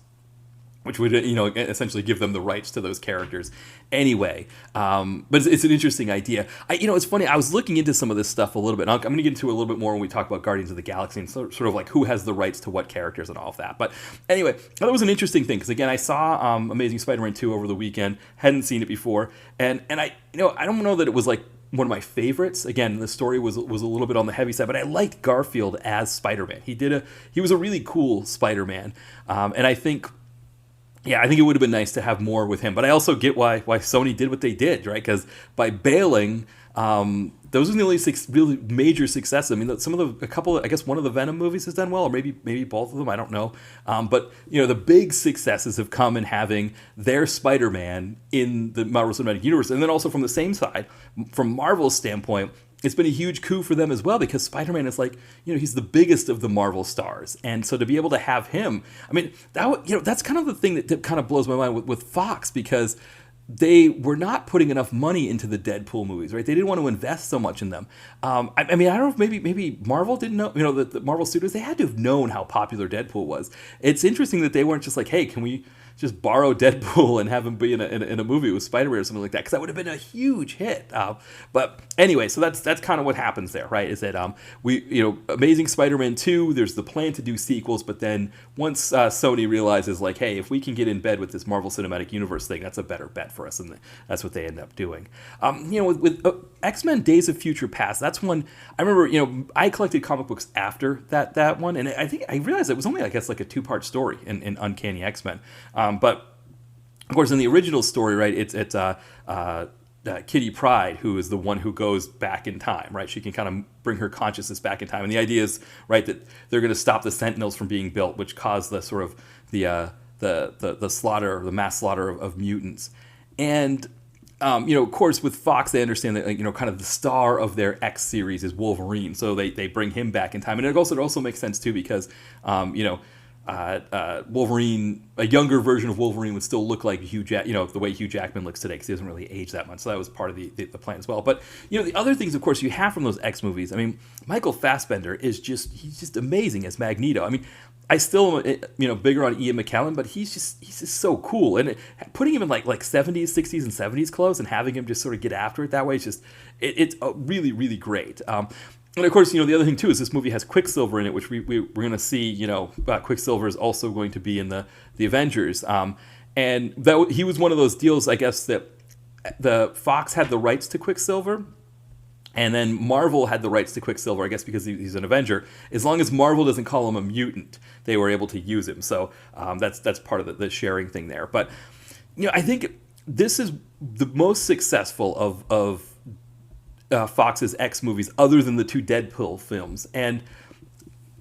S1: which would essentially give them the rights to those characters anyway. But it's an interesting idea. It's funny. I was looking into some of this stuff a little bit. And I'm going to get into it a little bit more when we talk about Guardians of the Galaxy and sort of like who has the rights to what characters and all of that. But anyway, that was an interesting thing because again, I saw Amazing Spider-Man 2 over the weekend. Hadn't seen it before, and I don't know that it was like one of my favorites. Again, the story was a little bit on the heavy side, but I liked Garfield as Spider-Man. He was a really cool Spider-Man, and I think it would have been nice to have more with him. But I also get why Sony did what they did, right? Because by bailing, those are the only really major successes. I mean, I guess one of the Venom movies has done well, or maybe both of them. I don't know. But the big successes have come in having their Spider-Man in the Marvel Cinematic Universe, and then also from the same side, from Marvel's standpoint. It's been a huge coup for them as well because Spider-Man is he's the biggest of the Marvel stars. And so to be able to have him, I mean, that's kind of the thing that kind of blows my mind with Fox because they were not putting enough money into the Deadpool movies, right? They didn't want to invest so much in them. I mean, I don't know if maybe Marvel didn't know, the Marvel Studios, they had to have known how popular Deadpool was. It's interesting that they weren't just like, hey, can we just borrow Deadpool and have him be in a movie with Spider-Man or something like that, because that would have been a huge hit. But anyway, so that's kind of what happens there, right? Is that Amazing Spider-Man 2, there's the plan to do sequels, but then once Sony realizes like, hey, if we can get in bed with this Marvel Cinematic Universe thing, that's a better bet for us, and that's what they end up doing. With X-Men: Days of Future Past, that's one I remember. I collected comic books after that one, and I think I realized it was only, I guess, like a 2-part story in Uncanny X-Men. But of course, in the original story, right, it's Kitty Pryde who is the one who goes back in time, right? She can kind of bring her consciousness back in time, and the idea is, right, that they're going to stop the Sentinels from being built, which caused the sort of the slaughter, the mass slaughter of mutants. And of course, with Fox, they understand that kind of the star of their X series is Wolverine, so they bring him back in time, and it also makes sense too because Wolverine, a younger version of Wolverine would still look like the way Hugh Jackman looks today, because he doesn't really age that much. So that was part of the plan as well. But the other things, of course, you have from those X movies. I mean, Michael Fassbender he's just amazing as Magneto. I mean, I still am bigger on Ian McKellen, but he's just so cool. And putting him in like 70s, 60s, and 70s clothes and having him just sort of get after it that way, it's really, really great. And of course, the other thing too is this movie has Quicksilver in it, which we're going to see. Quicksilver is also going to be in the Avengers, and that he was one of those deals, I guess, that the Fox had the rights to Quicksilver, and then Marvel had the rights to Quicksilver, I guess, because he's an Avenger. As long as Marvel doesn't call him a mutant, they were able to use him. So that's part of the sharing thing there. But I think this is the most successful of Fox's X movies, other than the 2 Deadpool films, and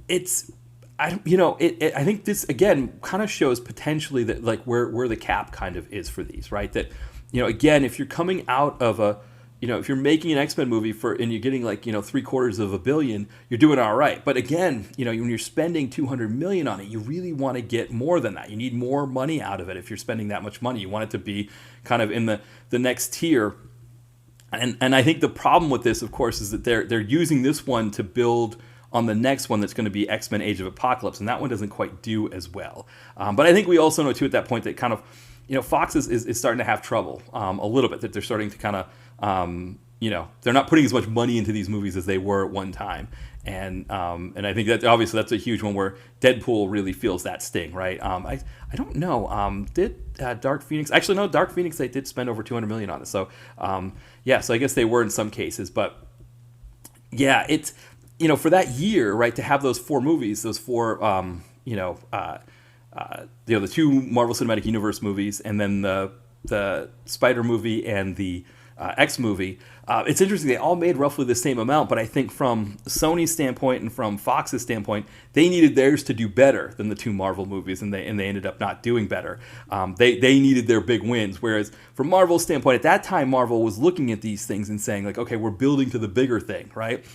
S1: I think this again kind of shows potentially that like where the cap kind of is for these, right? That again, if you're coming out of if you're making an X-Men movie and you're getting like $750 million, you're doing all right. But again, when you're spending $200 million on it, you really want to get more than that. You need more money out of it. If you're spending that much money, you want it to be kind of in the next tier. And I think the problem with this, of course, is that they're using this one to build on the next one that's going to be X-Men: Age of Apocalypse, and that one doesn't quite do as well. But I think we also know too at that point that kind of Fox is starting to have trouble a little bit, that they're starting to kind of they're not putting as much money into these movies as they were at one time. And I think that obviously that's a huge one where Deadpool really feels that sting, right? I don't know. Did Dark Phoenix? Actually, no. Dark Phoenix, they did spend over $200 million on it. So so I guess they were in some cases, but yeah, it's for that year, right? To have those 4 movies, those 4 the 2 Marvel Cinematic Universe movies, and then the Spider movie and the X movie. It's interesting, they all made roughly the same amount, but I think from Sony's standpoint and from Fox's standpoint, they needed theirs to do better than the 2 Marvel movies, and they ended up not doing better. They needed their big wins, whereas from Marvel's standpoint, at that time, Marvel was looking at these things and saying like, okay, we're building to the bigger thing, right?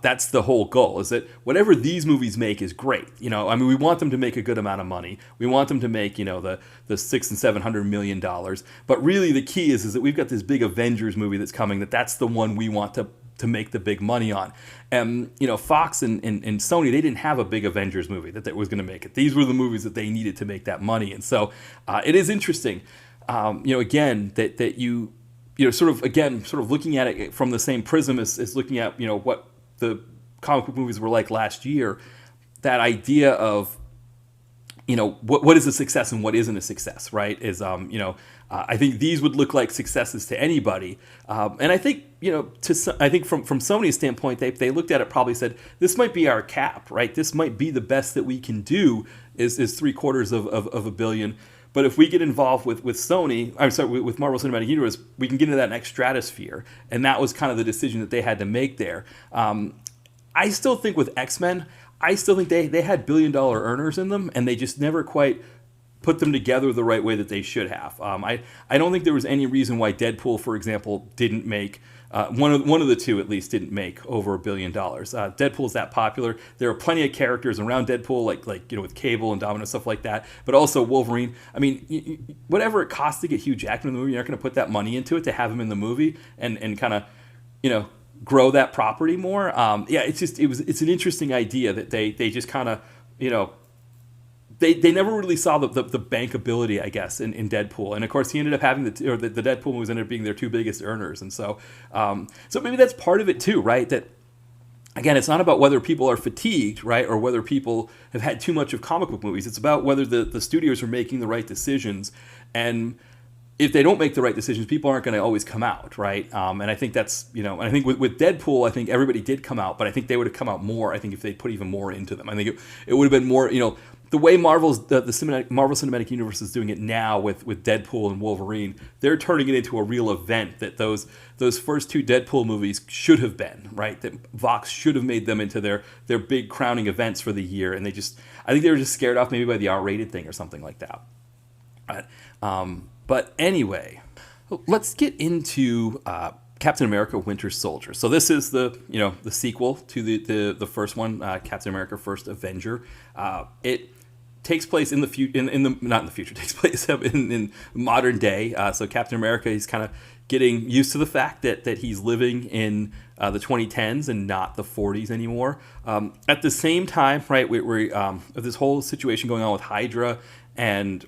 S1: That's the whole goal, is that whatever these movies make is great. I mean, we want them to make a good amount of money. We want them to make, the $600 and $700 million. But really the key is that we've got this big Avengers movie that's coming, that's the one we want to to make the big money on. And Fox and Sony, they didn't have a big Avengers movie that was going to make it. These were the movies that they needed to make that money. And so it is interesting, again, that you sort of looking at it from the same prism as looking at what the comic book movies were like last year. That idea of what is a success and what isn't a success, right? Is I think these would look like successes to anybody, and I think I think from Sony's standpoint, they looked at it, probably said, this might be our cap, right? This might be the best that we can do is $750 million. But if we get involved with with Marvel Cinematic Universe, we can get into that next stratosphere, and that was kind of the decision that they had to make there. I still think with X-Men, I still think they had billion-dollar earners in them, and they just never quite put them together the right way that they should have. I don't think there was any reason why Deadpool, for example, didn't make one of the two at least didn't make over $1 billion. Deadpool's that popular. There are plenty of characters around Deadpool, like with Cable and Domino, stuff like that. But also Wolverine. I mean, whatever it costs to get Hugh Jackman in the movie, you're not going to put that money into it to have him in the movie and kind of grow that property more. It's an interesting idea that they just kind of they never really saw the bankability, I guess, in Deadpool. And of course he ended up having the Deadpool movies ended up being their two biggest earners. And so maybe that's part of it too, right? That again, it's not about whether people are fatigued, right, or whether people have had too much of comic book movies. It's about whether the studios are making the right decisions. And if they don't make the right decisions, people aren't going to always come out, right? And I think that's, and I think with Deadpool, I think everybody did come out, but I think they would have come out more, I think, if they put even more into them. I think it would have been more, the way Marvel Cinematic Universe is doing it now with Deadpool and Wolverine, they're turning it into a real event that those first two Deadpool movies should have been, right? That Vox should have made them into their big crowning events for the year, and I think they were just scared off maybe by the R-rated thing or something like that. But anyway, let's get into Captain America: Winter Soldier. So this is the sequel to the first one, Captain America: First Avenger. It takes place in the future, not in the future. It takes place in modern day. So Captain America, he's kind of getting used to the fact that he's living in the 2010s and not the 40s anymore. At the same time, right, we this whole situation going on with Hydra and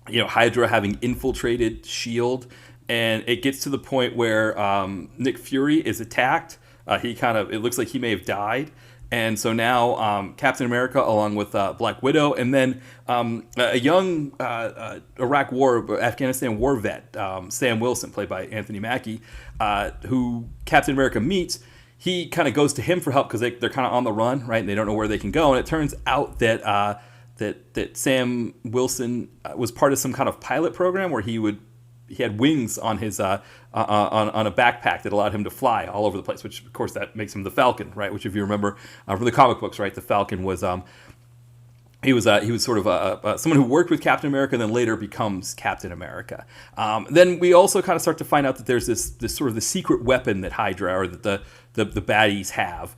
S1: Hydra having infiltrated S.H.I.E.L.D., and it gets to the point where Nick Fury is attacked. It looks like he may have died. And so now Captain America, along with Black Widow, and then a young Afghanistan war vet, Sam Wilson, played by Anthony Mackie, who Captain America meets, he kind of goes to him for help because they're kind of on the run, right? And they don't know where they can go. And it turns out that that Sam Wilson was part of some kind of pilot program where he had wings on his on a backpack that allowed him to fly all over the place, which of course that makes him the Falcon, right? Which, if you remember from the comic books, right, the Falcon was he was sort of someone who worked with Captain America and then later becomes Captain America. Then we also kind of start to find out that there's this sort of the secret weapon that Hydra or that the baddies have.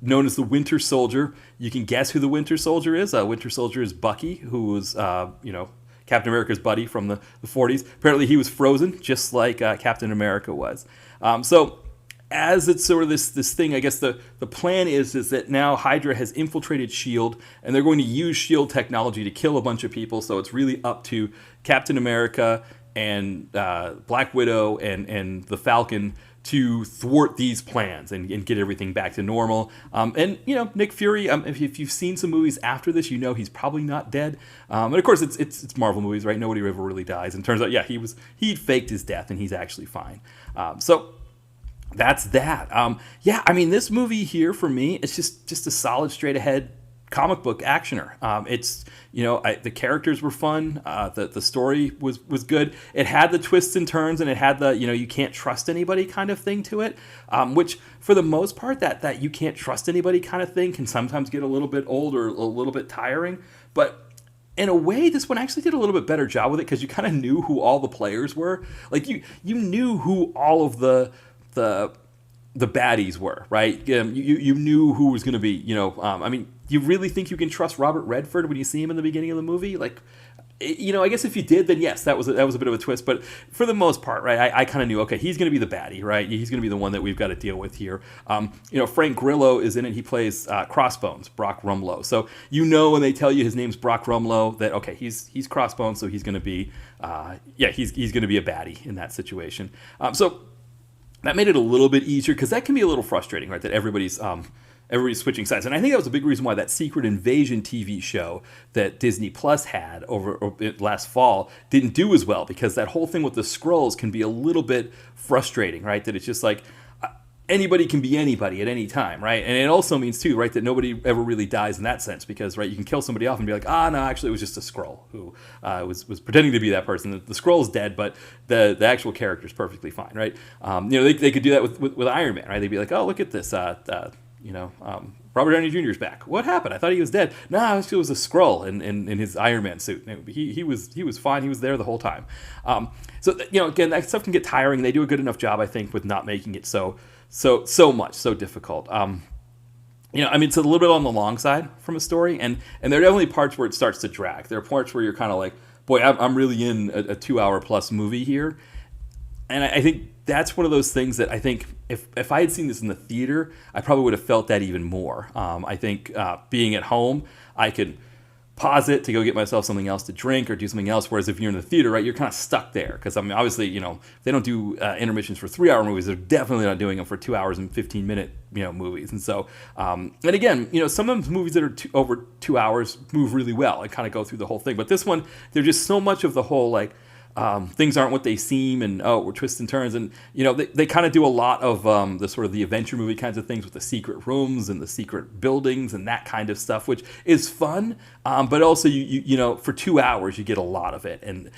S1: Known as the Winter Soldier. You can guess who the Winter Soldier is. Winter Soldier is Bucky, who was, Captain America's buddy from the 40s. Apparently he was frozen, just like Captain America was. So as it's sort of this thing, I guess the plan is that now Hydra has infiltrated S.H.I.E.L.D., and they're going to use S.H.I.E.L.D. technology to kill a bunch of people, so it's really up to Captain America and Black Widow and the Falcon to thwart these plans and get everything back to normal. And Nick Fury, if you've seen some movies after this, he's probably not dead. And of course, it's Marvel movies, right? Nobody ever really dies. And it turns out, he'd faked his death and he's actually fine. So that's that. This movie here for me, it's just a solid, straight ahead comic book actioner. It's the characters were fun. The story was good. It had the twists and turns, and it had the you can't trust anybody kind of thing to it. Which for the most part, that you can't trust anybody kind of thing can sometimes get a little bit old or a little bit tiring. But in a way, this one actually did a little bit better job with it because you kind of knew who all the players were. Like you knew who all of the baddies were, right? You knew who was going to be. You really think you can trust Robert Redford when you see him in the beginning of the movie? Like, I guess if you did, then yes, that was a bit of a twist. But for the most part, right, I kind of knew, okay, he's going to be the baddie, right? He's going to be the one that we've got to deal with here. Frank Grillo is in it. He plays Crossbones, Brock Rumlow. So when they tell you his name's Brock Rumlow, that okay, he's Crossbones, so he's going to be, he's going to be a baddie in that situation. So that made it a little bit easier because that can be a little frustrating, right? That everybody's switching sides. And I think that was a big reason why that Secret Invasion TV show that Disney Plus had over last fall didn't do as well, because that whole thing with the Skrulls can be a little bit frustrating, right? That it's just like anybody can be anybody at any time, right? And it also means too, right, that nobody ever really dies in that sense, because right, you can kill somebody off and be like, no, actually it was just a Skrull who was pretending to be that person. The Skrull's dead, but the actual character is perfectly fine, right? They could do that with Iron Man, right? They'd be like, oh, look at this. Robert Downey Jr. is back. What happened? I thought he was dead. No, it was a Skrull in his Iron Man suit. He was fine. He was there the whole time. Again, that stuff can get tiring. They do a good enough job, I think, with not making it so difficult. It's a little bit on the long side from a story, and there are definitely parts where it starts to drag. There are parts where you're kind of like, boy, I'm really in a 2-hour plus movie here. And I think that's one of those things that I think if I had seen this in the theater, I probably would have felt that even more. I think being at home, I could pause it to go get myself something else to drink or do something else. Whereas if you're in the theater, right, you're kind of stuck there. Because, obviously, they don't do intermissions for 3-hour movies. They're definitely not doing them for 2 hours and 15-minute, movies. And so, and again, some of those movies that are over 2 hours move really well and kind of go through the whole thing. But this one, there's just so much of the whole, like, things aren't what they seem, and we're twists and turns, and they kind of do a lot of the sort of the adventure movie kinds of things with the secret rooms and the secret buildings and that kind of stuff, which is fun, but also you for 2 hours you get a lot of it, and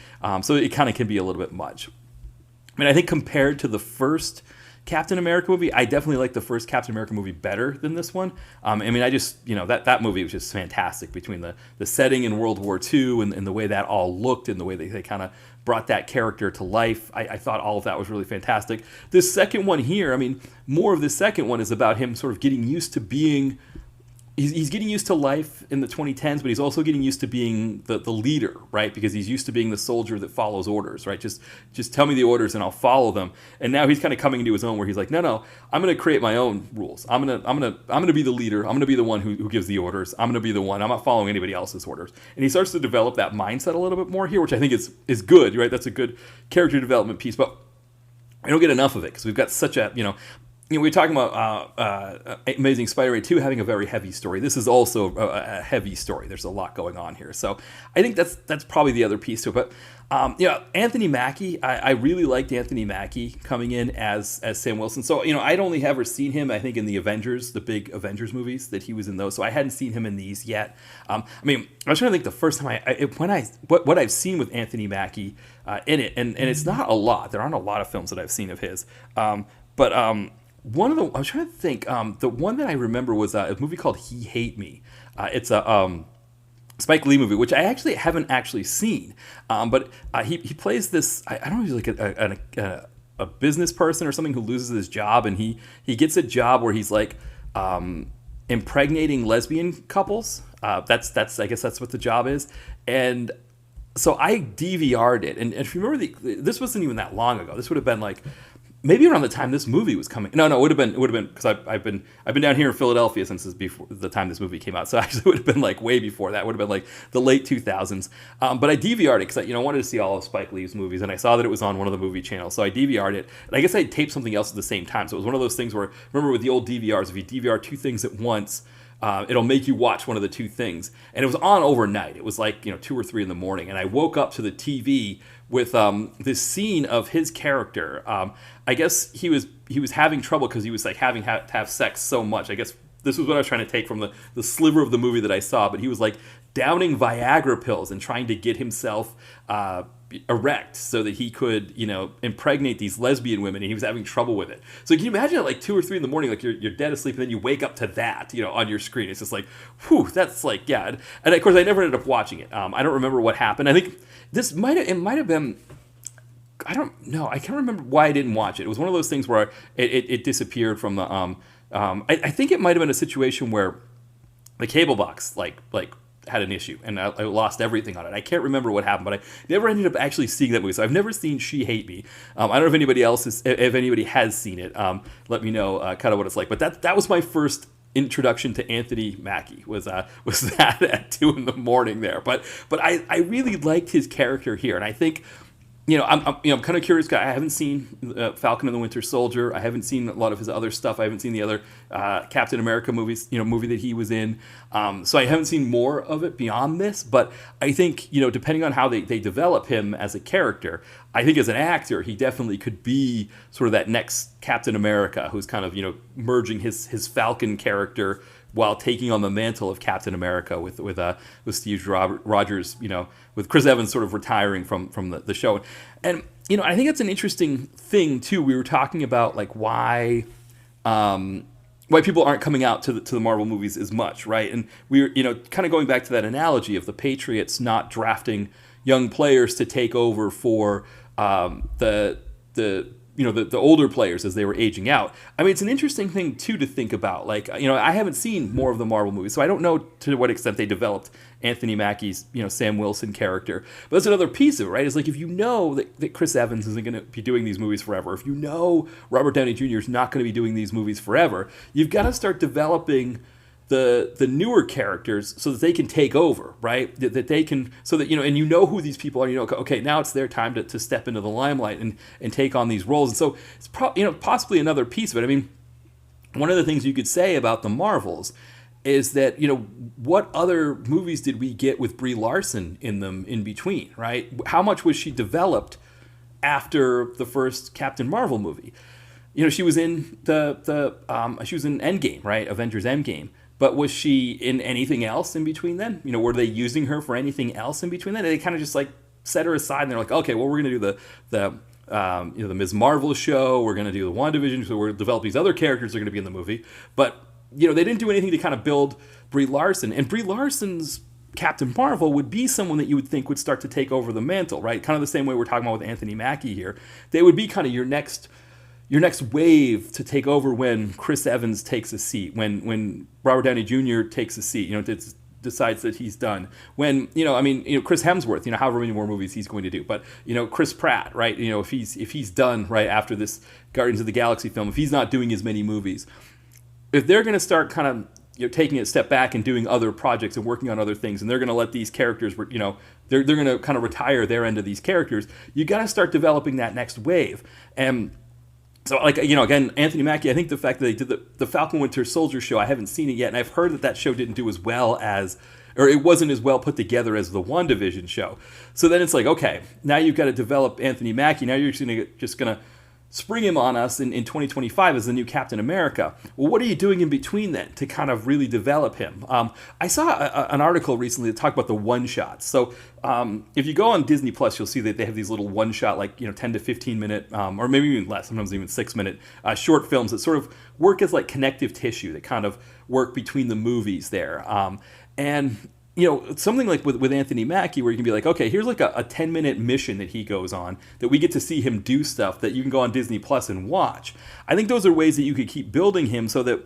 S1: so it kind of can be a little bit much. I think compared to the first Captain America movie, I definitely like the first Captain America movie better than this one. I just, that movie was just fantastic, between the setting in World War II and the way that all looked and the way they kind of brought that character to life. I thought all of that was really fantastic. This second one here, more of the second one is about him sort of getting used to being... He's getting used to life in the 2010s, but he's also getting used to being the leader, right? Because he's used to being the soldier that follows orders, right? Just tell me the orders and I'll follow them. And now he's kind of coming into his own, where he's like, no, I'm going to create my own rules. I'm gonna be the leader. I'm going to be the one who gives the orders. I'm going to be the one. I'm not following anybody else's orders. And he starts to develop that mindset a little bit more here, which I think is good, right? That's a good character development piece, but I don't get enough of it because we've got such a we were talking about Amazing Spider-Man 2 having a very heavy story. This is also a heavy story. There's a lot going on here. So I think that's probably the other piece to it. But Anthony Mackie, I really liked Anthony Mackie coming in as Sam Wilson. So, I'd only ever seen him, I think, in the Avengers, the big Avengers movies, that he was in those. So I hadn't seen him in these yet. I was trying to think the first time what I've seen with Anthony Mackie in it, and it's not a lot. There aren't a lot of films that I've seen of his. One of the, I was trying to think, the one that I remember was a movie called He Hate Me. It's a Spike Lee movie, which I actually haven't seen. But he plays this, I don't know, he's like a business person or something who loses his job, and he gets a job where he's like impregnating lesbian couples. That's I guess that's what the job is. And so I DVR'd it, and if you remember, this wasn't even that long ago. This would have been like maybe around the time this movie was coming. No, it would have been because I've been down here in Philadelphia since before the time this movie came out. So actually, it would have been like way before that. It would have been like the late 2000s. But I DVR'd it because I wanted to see all of Spike Lee's movies, and I saw that it was on one of the movie channels. So I DVR'd it, and I guess I taped something else at the same time. So it was one of those things where, remember with the old DVRs, if you DVR two things at once, it'll make you watch one of the two things. And it was on overnight. It was like 2 or 3 in the morning, and I woke up to the TV with this scene of his character. I guess he was having trouble because he was like having to have sex so much. I guess this was what I was trying to take from the sliver of the movie that I saw. But he was like downing Viagra pills and trying to get himself erect so that he could impregnate these lesbian women, and he was having trouble with it. So can you imagine at like 2 or 3 in the morning, like you're dead asleep, and then you wake up to that on your screen? It's just like, whew, that's like, yeah. And of course I never ended up watching it. I don't remember what happened. I think this might have been, I don't know, I can't remember why I didn't watch it. It was one of those things where it disappeared from the I think it might have been a situation where the cable box like had an issue, and I lost everything on it. I can't remember what happened, but I never ended up actually seeing that movie. So I've never seen She Hate Me. I don't know if anybody else if anybody has seen it. Let me know kind of what it's like. But that was my first introduction to Anthony Mackie was that at 2 a.m. there. But I really liked his character here, and I think. I'm kind of curious. I haven't seen Falcon and the Winter Soldier. I haven't seen a lot of his other stuff. I haven't seen the other Captain America movies, movie that he was in. So I haven't seen more of it beyond this. But I think, depending on how they develop him as a character, I think as an actor, he definitely could be sort of that next Captain America who's kind of, merging his Falcon character while taking on the mantle of Captain America with Steve Rogers, with Chris Evans sort of retiring from the show. And, I think it's an interesting thing, too. We were talking about, like, why people aren't coming out to the Marvel movies as much, right? And we're, kind of going back to that analogy of the Patriots not drafting young players to take over for the older players as they were aging out. I mean, it's an interesting thing, too, to think about. Like, I haven't seen more of the Marvel movies, so I don't know to what extent they developed Anthony Mackie's, Sam Wilson character. But that's another piece of it, right? It's like, if you know that Chris Evans isn't going to be doing these movies forever, if you know Robert Downey Jr. is not going to be doing these movies forever, you've got to start developing the newer characters so that they can take over, right? That they can, so that, and who these people are, okay, now it's their time to step into the limelight and take on these roles. And so it's possibly another piece of it. I mean, one of the things you could say about the Marvels is that, what other movies did we get with Brie Larson in them in between, right? How much was she developed after the first Captain Marvel movie? She was in she was in Endgame, right? Avengers Endgame. But was she in anything else in between then? Were they using her for anything else in between then? And they kind of just like set her aside, and they're like, okay, well, we're going to do the Ms. Marvel show. We're going to do the WandaVision. So we're going to develop these other characters that are going to be in the movie. But they didn't do anything to kind of build Brie Larson. And Brie Larson's Captain Marvel would be someone that you would think would start to take over the mantle, right? Kind of the same way we're talking about with Anthony Mackie here. They would be kind of your next wave to take over when Chris Evans takes a seat, when Robert Downey Jr. takes a seat, decides that he's done. When, Chris Hemsworth, however many more movies he's going to do. But, Chris Pratt, right? If he's done right after this Guardians of the Galaxy film, if he's not doing as many movies, if they're going to start kind of taking a step back and doing other projects and working on other things, and they're going to let these characters, they're going to kind of retire their end of these characters, you got to start developing that next wave. And so, like, again, Anthony Mackie, I think the fact that they did the Falcon Winter Soldier show, I haven't seen it yet, and I've heard that show didn't do as well as, or it wasn't as well put together as the WandaVision show. So then it's like, okay, now you've got to develop Anthony Mackie. Now you're just going to spring him on us in 2025 as the new Captain America. Well, what are you doing in between then to kind of really develop him? I saw an article recently that talked about the one-shots. So if you go on Disney Plus, you'll see that they have these little one-shot, like 10 to 15 minute, or maybe even less, sometimes even 6 minute short films that sort of work as like connective tissue that kind of work between the movies there. And something like with Anthony Mackie, where you can be like, okay, here's like a 10-minute mission that he goes on, that we get to see him do stuff that you can go on Disney Plus and watch. I think those are ways that you could keep building him so that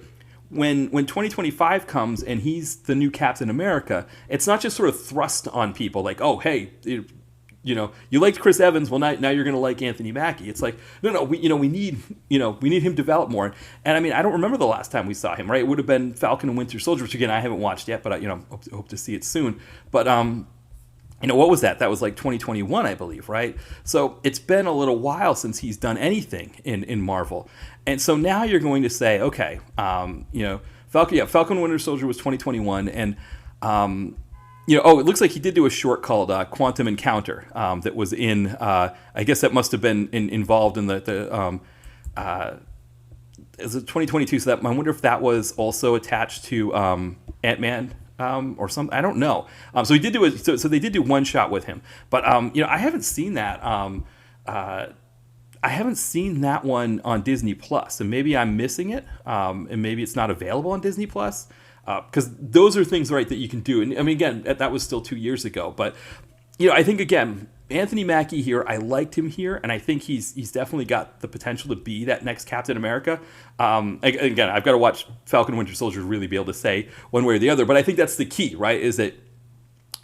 S1: when 2025 comes and he's the new Captain America, it's not just sort of thrust on people like, oh, hey, you liked Chris Evans, well, now you're going to like Anthony Mackie. It's like, no, we need him develop more. And I mean, I don't remember the last time we saw him, right? It would have been Falcon and Winter Soldier, which again, I haven't watched yet, but I hope to see it soon. But what was that? That was like 2021, I believe, right? So it's been a little while since he's done anything in Marvel. And so now you're going to say, okay, Falcon and Winter Soldier was 2021, and it looks like he did do a short called Quantum Encounter that was in, I guess that must have been involved in the is it 2022? So that I wonder if that was also attached to Ant-Man or something. I don't know. So he did do so they did do one shot with him, but I haven't seen that. I haven't seen that one on Disney Plus, and maybe I'm missing it, and maybe it's not available on Disney Plus. Because those are things, right, that you can do. And I mean, again, that was still 2 years ago. But, I think, again, Anthony Mackie here, I liked him here. And I think he's definitely got the potential to be that next Captain America. Again, I've got to watch Falcon and Winter Soldier to really be able to say one way or the other. But I think that's the key, right, is that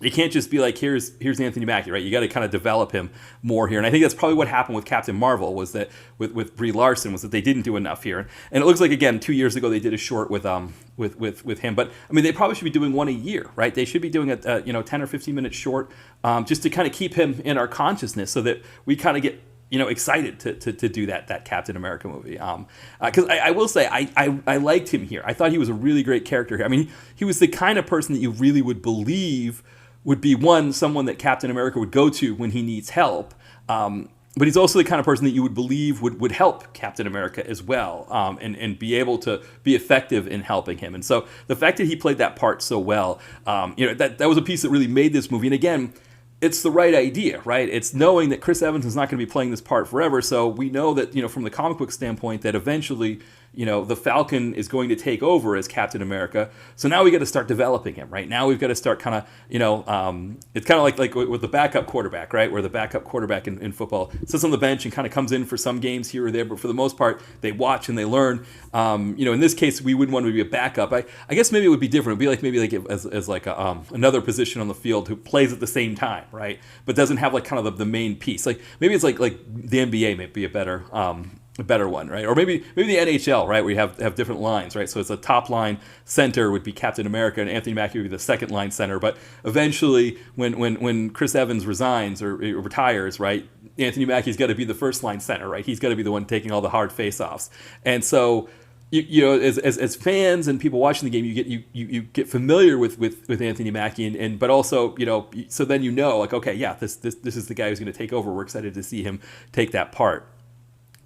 S1: you can't just be like, here's Anthony Mackie, right? You got to kind of develop him more here. And I think that's probably what happened with Captain Marvel, was that with Brie Larson, was that they didn't do enough here. And it looks like, again, 2 years ago they did a short with him. But I mean, they probably should be doing one a year, right? They should be doing a 10 or 15 minute short, just to kind of keep him in our consciousness, so that we kind of get excited to do that Captain America movie. Because I will say, I liked him here. I thought he was a really great character here. I mean, he was the kind of person that you really would believe would be someone that Captain America would go to when he needs help. But he's also the kind of person that you would believe would help Captain America as well, and be able to be effective in helping him. And so the fact that he played that part so well, that was a piece that really made this movie. And again, it's the right idea, right? It's knowing that Chris Evans is not going to be playing this part forever. So we know that, from the comic book standpoint, that eventually, the Falcon is going to take over as Captain America. So now we got to start developing him, right? Now we've got to start kind of, it's kind of like with the backup quarterback, right? Where the backup quarterback in football sits on the bench and kind of comes in for some games here or there, but for the most part, they watch and they learn. In this case, we wouldn't want to be a backup. I guess maybe it would be different. It'd be like as like another position on the field who plays at the same time, right? But doesn't have like kind of the main piece. Like maybe it's like the NBA may be a better one, right? Or maybe the NHL, right? Where you have different lines, right? So it's a top line center would be Captain America, and Anthony Mackie would be the second line center. But eventually, when Chris Evans resigns or retires, right, Anthony Mackie's got to be the first line center, right? He's got to be the one taking all the hard face-offs. And so, as fans and people watching the game, you get familiar with Anthony Mackie, and but also, so then like, okay, yeah, this is the guy who's going to take over. We're excited to see him take that part.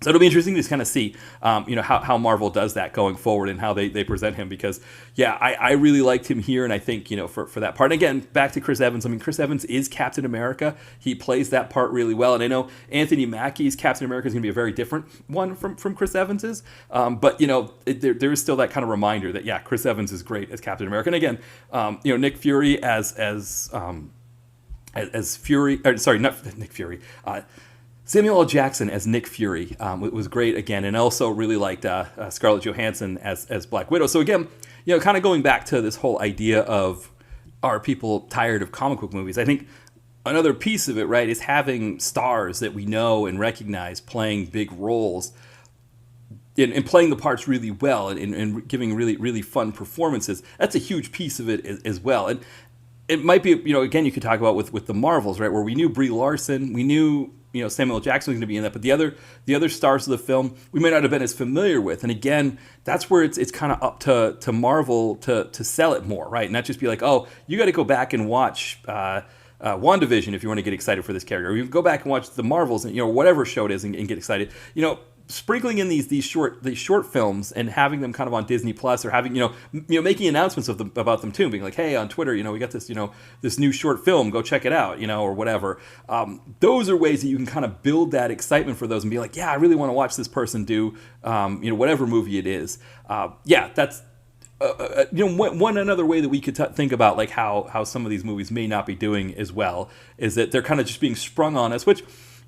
S1: So it'll be interesting to kind of see, how Marvel does that going forward and how they present him, because, yeah, I really liked him here, and I think, for that part. And again, back to Chris Evans. I mean, Chris Evans is Captain America. He plays that part really well, and I know Anthony Mackie's Captain America is going to be a very different one from Chris Evans's, but, there is still that kind of reminder that, yeah, Chris Evans is great as Captain America. And again, Nick Fury as Fury, or sorry, not Nick Fury, Samuel L. Jackson as Nick Fury was great again, and also really liked Scarlett Johansson as Black Widow. So again, kind of going back to this whole idea of, are people tired of comic book movies? I think another piece of it, right, is having stars that we know and recognize playing big roles and playing the parts really well and giving really, really fun performances. That's a huge piece of it as well. And it might be, again, you could talk about with the Marvels, right, where we knew Brie Larson, we knew Samuel L. Jackson was going to be in that, but the other stars of the film we may not have been as familiar with. And again, that's where it's kind of up to Marvel to sell it more, right? Not just be like, oh, you got to go back and watch WandaVision if you want to get excited for this character, or you go back and watch the Marvels and whatever show it is and get excited. Sprinkling in these short films and having them kind of on Disney Plus, or having making announcements about them too, being like, hey, on Twitter, we got this this new short film, go check it out, or whatever. Those are ways that you can kind of build that excitement for those and be like, yeah, I really want to watch this person do whatever movie it is. That's one another way that we could think about like how some of these movies may not be doing as well is that they're kind of just being sprung on us, which,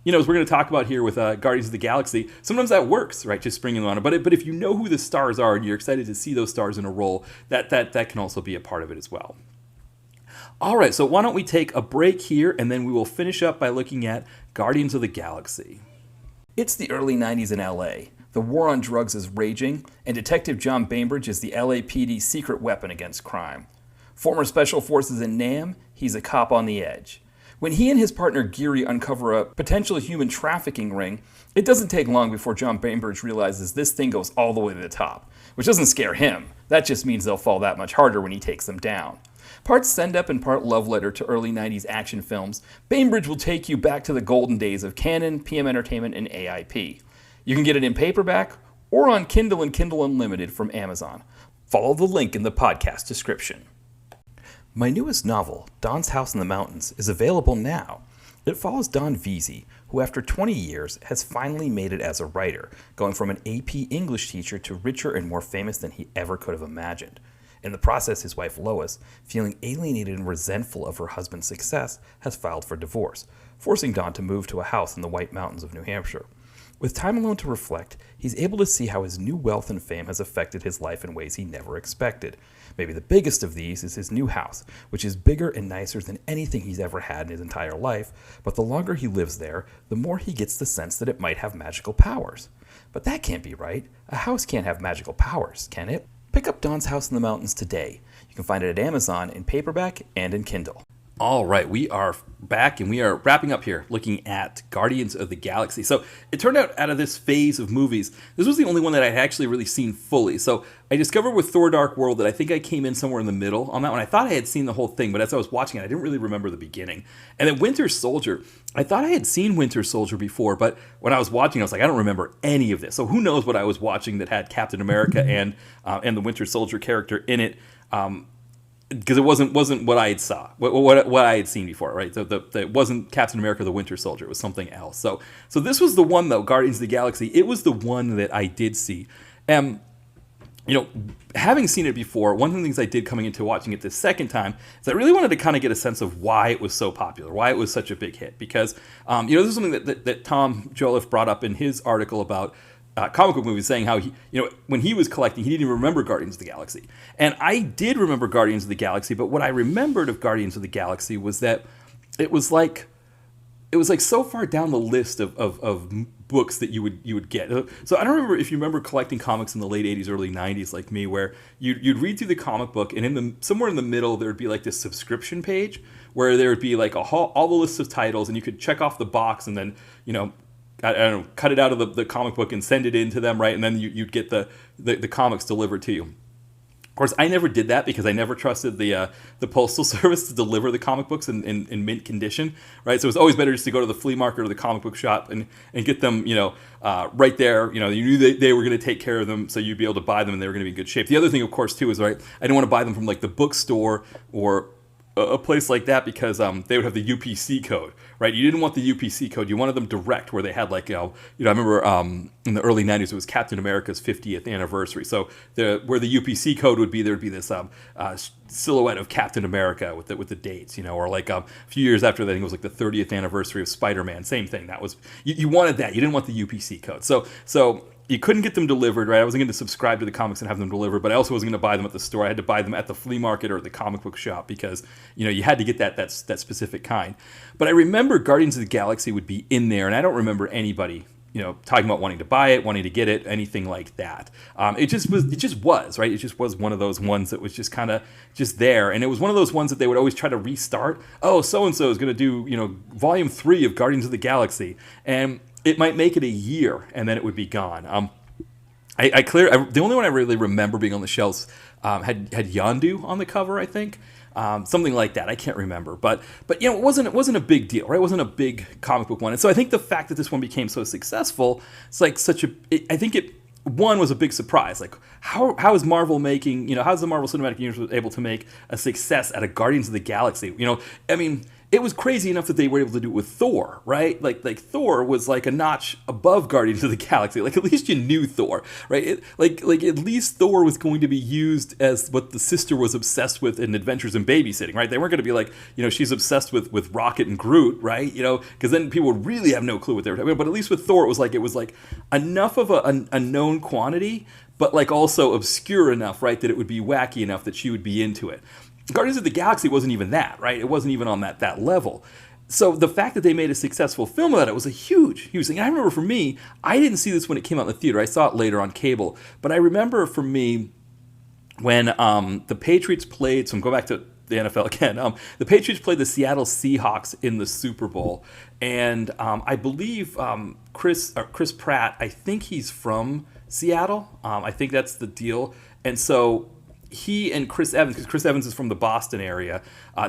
S1: as we're going to talk about here with Guardians of the Galaxy, sometimes that works, right? Just springing them on it. But if you know who the stars are and you're excited to see those stars in a role, that can also be a part of it as well. All right, so why don't we take a break here, and then we will finish up by looking at Guardians of the Galaxy. It's the early 90s in LA. The war on drugs is raging, and Detective John Bainbridge is the LAPD's secret weapon against crime. Former Special Forces in Nam, he's a cop on the edge. When he and his partner Geary uncover a potential human trafficking ring, it doesn't take long before John Bainbridge realizes this thing goes all the way to the top, which doesn't scare him. That just means they'll fall that much harder when he takes them down. Part send-up and part love letter to early 90s action films, Bainbridge will take you back to the golden days of Canon, PM Entertainment, and AIP. You can get it in paperback or on Kindle and Kindle Unlimited from Amazon. Follow the link in the podcast description. My newest novel, Don's House in the Mountains, is available now. It follows Don Veazey, who after 20 years has finally made it as a writer, going from an AP English teacher to richer and more famous than he ever could have imagined. In the process, his wife Lois, feeling alienated and resentful of her husband's success, has filed for divorce, forcing Don to move to a house in the White Mountains of New Hampshire.
S2: With time alone to reflect, he's able to see how his new wealth and fame has affected his life in ways he never expected. Maybe the biggest of these is his new house, which is bigger and nicer than anything he's ever had in his entire life, but the longer he lives there, the more he gets the sense that it might have magical powers. But that can't be right. A house can't have magical powers, can it? Pick up Don's House in the Mountains today. You can find it at Amazon in paperback and in Kindle.
S1: All right, we are back and we are wrapping up here looking at Guardians of the Galaxy. So it turned out of this phase of movies, this was the only one that I had actually really seen fully. So I discovered with Thor Dark World that I think I came in somewhere in the middle on that one. I thought I had seen the whole thing, but as I was watching it, I didn't really remember the beginning. And then Winter Soldier, I thought I had seen Winter Soldier before, but when I was watching, I was like, I don't remember any of this. So who knows what I was watching that had Captain America and the Winter Soldier character in it. Because it wasn't what I had saw, what I had seen before, right? So it wasn't Captain America: The Winter Soldier. It was something else. So this was the one though, Guardians of the Galaxy. It was the one that I did see, and having seen it before, one of the things I did coming into watching it this second time is I really wanted to kind of get a sense of why it was so popular, why it was such a big hit. Because this is something that Tom Jolliffe brought up in his article about comic book movies, saying how he, when he was collecting, he didn't even remember Guardians of the Galaxy. And I did remember Guardians of the Galaxy, but what I remembered of Guardians of the Galaxy was that it was like so far down the list of books that you would get. So I don't remember if you remember collecting comics in the late 80s, early 90s like me, where you'd read through the comic book and somewhere in the middle there would be like this subscription page where there would be like all the lists of titles, and you could check off the box and then I don't know, cut it out of the comic book and send it in to them, right? And then you'd get the comics delivered to you. Of course, I never did that because I never trusted the postal service to deliver the comic books in mint condition, right? So it's always better just to go to the flea market or the comic book shop and get them, right there. You knew they were going to take care of them, so you'd be able to buy them and they were going to be in good shape. The other thing, of course, too, is, right, I didn't want to buy them from like the bookstore or a place like that because they would have the UPC code, right? You didn't want the UPC code. You wanted them direct, where they had like, I remember in the early 90s, it was Captain America's 50th anniversary. So where the UPC code would be, there would be this silhouette of Captain America with the dates, or like a few years after that, I think it was like the 30th anniversary of Spider-Man. Same thing. That was, you wanted that. You didn't want the UPC code. So you couldn't get them delivered, right? I wasn't going to subscribe to the comics and have them delivered, but I also wasn't going to buy them at the store. I had to buy them at the flea market or the comic book shop because, you had to get that specific kind. But I remember Guardians of the Galaxy would be in there, and I don't remember anybody, talking about wanting to buy it, wanting to get it, anything like that. It just was, right? It just was one of those ones that was just kind of just there. And it was one of those ones that they would always try to restart. Oh, so-and-so is going to do, volume 3 of Guardians of the Galaxy. And it might make it a year, and then it would be gone. The only one I really remember being on the shelves had Yondu on the cover, I think. Something like that. I can't remember, but it wasn't a big deal, right? It wasn't a big comic book one, and so I think the fact that this one became so successful, it's like I think it was a big surprise. Like how is Marvel making, how's the Marvel Cinematic Universe able to make a success out of Guardians of the Galaxy? I mean, it was crazy enough that they were able to do it with Thor, right? Like Thor was like a notch above Guardians of the Galaxy. Like at least you knew Thor, right? Like at least Thor was going to be used as what the sister was obsessed with in Adventures in Babysitting, right? They weren't going to be like, she's obsessed with Rocket and Groot, right? Because then people would really have no clue what they were talking about. But at least with Thor, it was like enough of a known quantity, but like also obscure enough, right, that it would be wacky enough that she would be into it. Guardians of the Galaxy wasn't even that, right? It wasn't even on that level. So the fact that they made a successful film of that, it was a huge thing. And I remember for me, I didn't see this when it came out in the theater. I saw it later on cable. But I remember for me, when the Patriots played, so I'm going back to the NFL again, the Patriots played the Seattle Seahawks in the Super Bowl. And I believe Chris Pratt, I think he's from Seattle. I think that's the deal. And so he and Chris Evans, because Chris Evans is from the Boston area,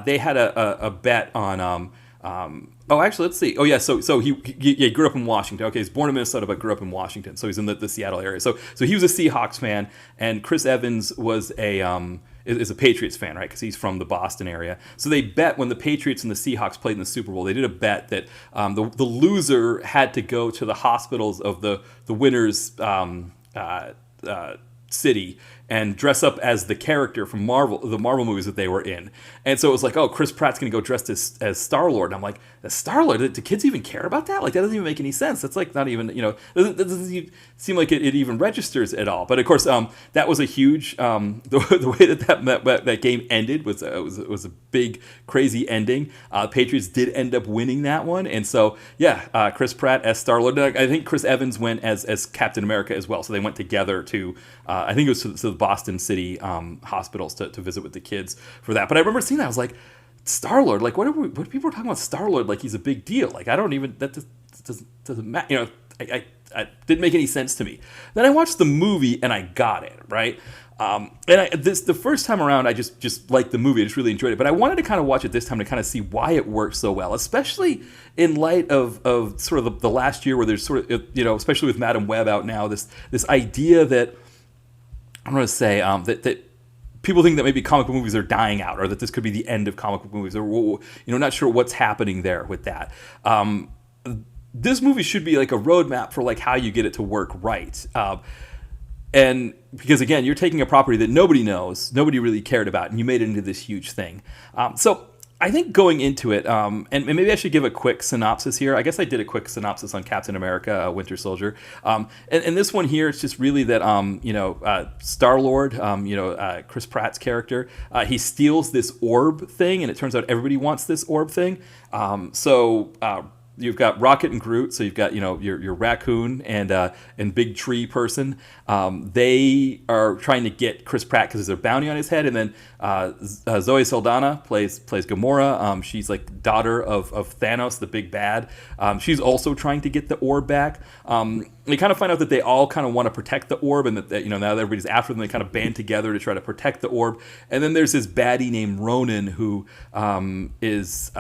S1: they had a bet on. Actually, let's see. Oh yeah, so he grew up in Washington. Okay, he's born in Minnesota but grew up in Washington, so he's in the Seattle area. So he was a Seahawks fan, and Chris Evans was is a Patriots fan, right? Because he's from the Boston area. So they bet when the Patriots and the Seahawks played in the Super Bowl. They did a bet that the loser had to go to the hospitals of the winners. city and dress up as the character from the Marvel movies that they were in. And so it was like, oh, Chris Pratt's going to go dressed as Star-Lord. And I'm like, as Star-Lord? Do kids even care about that? Like, that doesn't even make any sense. That's like not even, that doesn't seem like it even registers at all. But of course, that was a huge, the way that game ended was a big, crazy ending. Patriots did end up winning that one. And so, yeah, Chris Pratt as Star-Lord. I think Chris Evans went as Captain America as well. So they went together to, I think it was to the Boston City hospitals to visit with the kids for that. But I remember seeing that. I was like, Star-Lord, like what people are talking about Star-Lord like he's a big deal. Like I don't even, that doesn't matter. I didn't make any sense to me. Then I watched the movie and I got it, right? The first time around, I just liked the movie. I just really enjoyed it. But I wanted to kind of watch it this time to kind of see why it worked so well, especially in light of sort of the last year where there's sort of, especially with Madam Web out now, this idea that, I'm going to say that people think that maybe comic book movies are dying out, or that this could be the end of comic book movies, or not sure what's happening there with that. This movie should be like a roadmap for like how you get it to work right. And because again, you're taking a property that nobody knows, nobody really cared about, and you made it into this huge thing. So I think going into it, and maybe I should give a quick synopsis here. I guess I did a quick synopsis on Captain America, Winter Soldier. And this one here, it's just really that, Star-Lord, Chris Pratt's character, he steals this orb thing, and it turns out everybody wants this orb thing. You've got Rocket and Groot, so you've got your raccoon and big tree person. They are trying to get Chris Pratt because there's a bounty on his head, and then Zoe Saldana plays Gamora. She's like daughter of Thanos, the big bad. She's also trying to get the orb back. We kind of find out that they all kind of want to protect the orb, and that now that everybody's after them, they kind of band together to try to protect the orb. And then there's this baddie named Ronan who is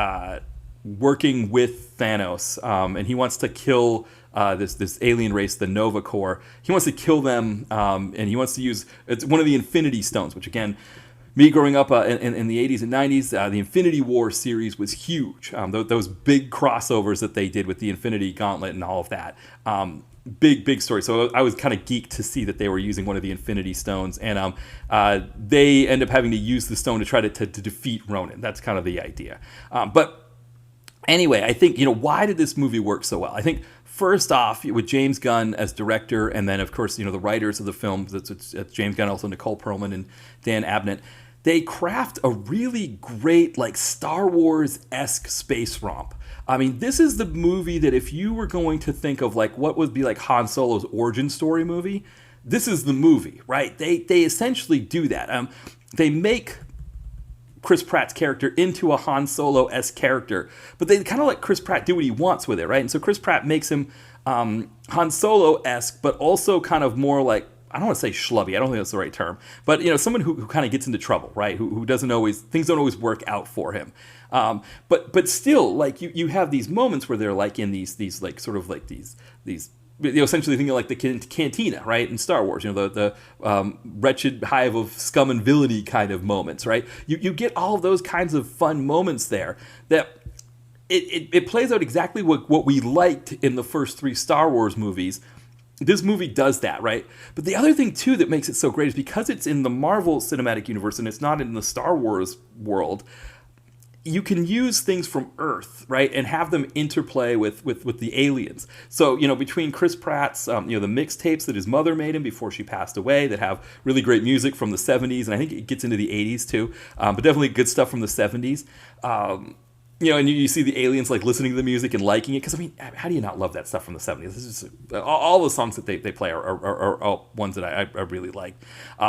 S1: working with Thanos, and he wants to kill this alien race, the Nova Corps. He wants to kill them, and he wants to use it's one of the Infinity Stones, which again, me growing up in the 80s and 90s, the Infinity War series was huge. Those big crossovers that they did with the Infinity Gauntlet and all of that. Big story. So I was kind of geeked to see that they were using one of the Infinity Stones, and they end up having to use the stone to try to defeat Ronan. That's kind of the idea. But anyway, I think, why did this movie work so well? I think, first off, with James Gunn as director, and then, of course, the writers of the film, it's James Gunn, also Nicole Perlman and Dan Abnett, they craft a really great, like, Star Wars-esque space romp. I mean, this is the movie that if you were going to think of, like, what would be like Han Solo's origin story movie, this is the movie, right? They essentially do that. They make Chris Pratt's character into a Han Solo-esque character, but they kind of let Chris Pratt do what he wants with it, right? And so Chris Pratt makes him Han Solo-esque, but also kind of more like, I don't want to say schlubby, I don't think that's the right term, but someone who kind of gets into trouble, right? Who doesn't always, things don't always work out for him. But still, like you have these moments where they're like in these like sort of like these essentially thinking like the cantina, right, in Star Wars, the wretched hive of scum and villainy kind of moments, right? You get all of those kinds of fun moments there that it plays out exactly what we liked in the first three Star Wars movies. This movie does that, right? But the other thing, too, that makes it so great is because it's in the Marvel Cinematic Universe and it's not in the Star Wars world, you can use things from Earth, right, and have them interplay with the aliens. So, between Chris Pratt's, the mixtapes that his mother made him before she passed away that have really great music from the 70s, and I think it gets into the 80s, too, but definitely good stuff from the 70s. And you see the aliens like listening to the music and liking it, because I mean, how do you not love that stuff from the 70s? This is just, all the songs that they play are ones that I really like.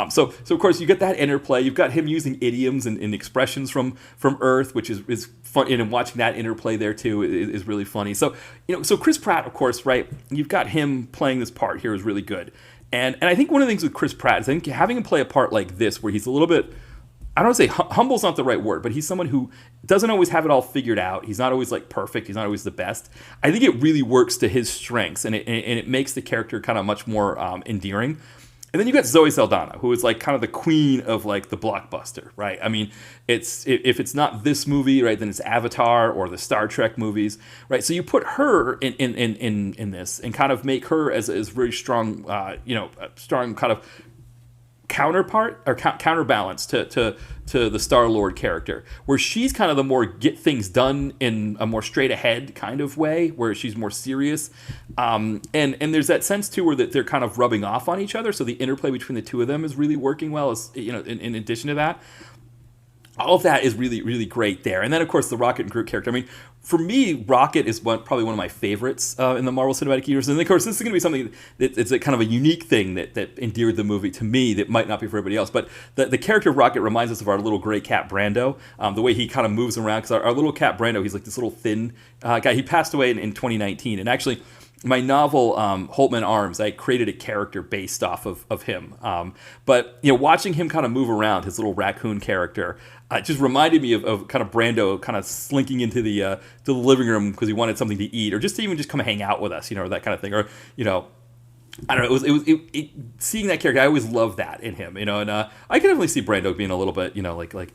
S1: So of course you get that interplay. You've got him using idioms and expressions from Earth, which is fun, and watching that interplay there too is really funny. So so Chris Pratt, of course, right? You've got him playing this part here is really good, and I think one of the things with Chris Pratt is I think having him play a part like this, where he's a little bit, I don't want to say humble's not the right word, but he's someone who doesn't always have it all figured out. He's not always like perfect. He's not always the best. I think it really works to his strengths, and it makes the character kind of much more endearing. And then you got Zoe Saldana, who is like kind of the queen of like the blockbuster, right? I mean, if it's not this movie, right, then it's Avatar or the Star Trek movies, right? So you put her in this and kind of make her as very strong, strong kind of counterpart or counterbalance to the Star-Lord character, where she's kind of the more get things done in a more straight ahead kind of way, where she's more serious, and there's that sense too where that they're kind of rubbing off on each other, so the interplay between the two of them is really working well. As in addition to that, all of that is really, really great there. And then, of course, the Rocket and Groot character. I mean, for me, Rocket is probably one of my favorites in the Marvel Cinematic Universe. And, of course, this is going to be something that it's a kind of a unique thing that endeared the movie to me that might not be for everybody else. But the character of Rocket reminds us of our little gray cat Brando, the way he kind of moves around. Because our little cat Brando, he's like this little thin guy. He passed away in 2019. And actually, my novel, Holtman Arms, I created a character based off of him. But watching him kind of move around, his little raccoon character, just reminded me of kind of Brando kind of slinking into the living room because he wanted something to eat, or just to even just come hang out with us, that kind of thing. Or I don't know. It seeing that character, I always loved that in him, and I can definitely see Brando being a little bit, like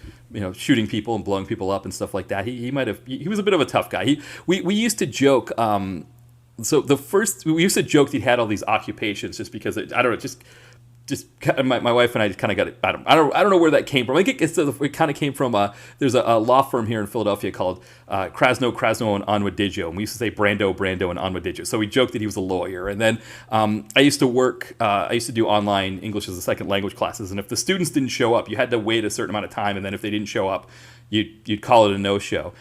S1: shooting people and blowing people up and stuff like that. He was a bit of a tough guy. We used to joke. So we used to joke that he had all these occupations just because I don't know, just my wife and I just kind of got it. I don't know where that came from. I think it kind of came from there's a law firm here in Philadelphia called Krasno and Onwedijo, and we used to say Brando and Onwedijo. So we joked that he was a lawyer. And then I used to do online English as a second language classes, and if the students didn't show up, you had to wait a certain amount of time, and then if they didn't show up, you'd call it a no-show.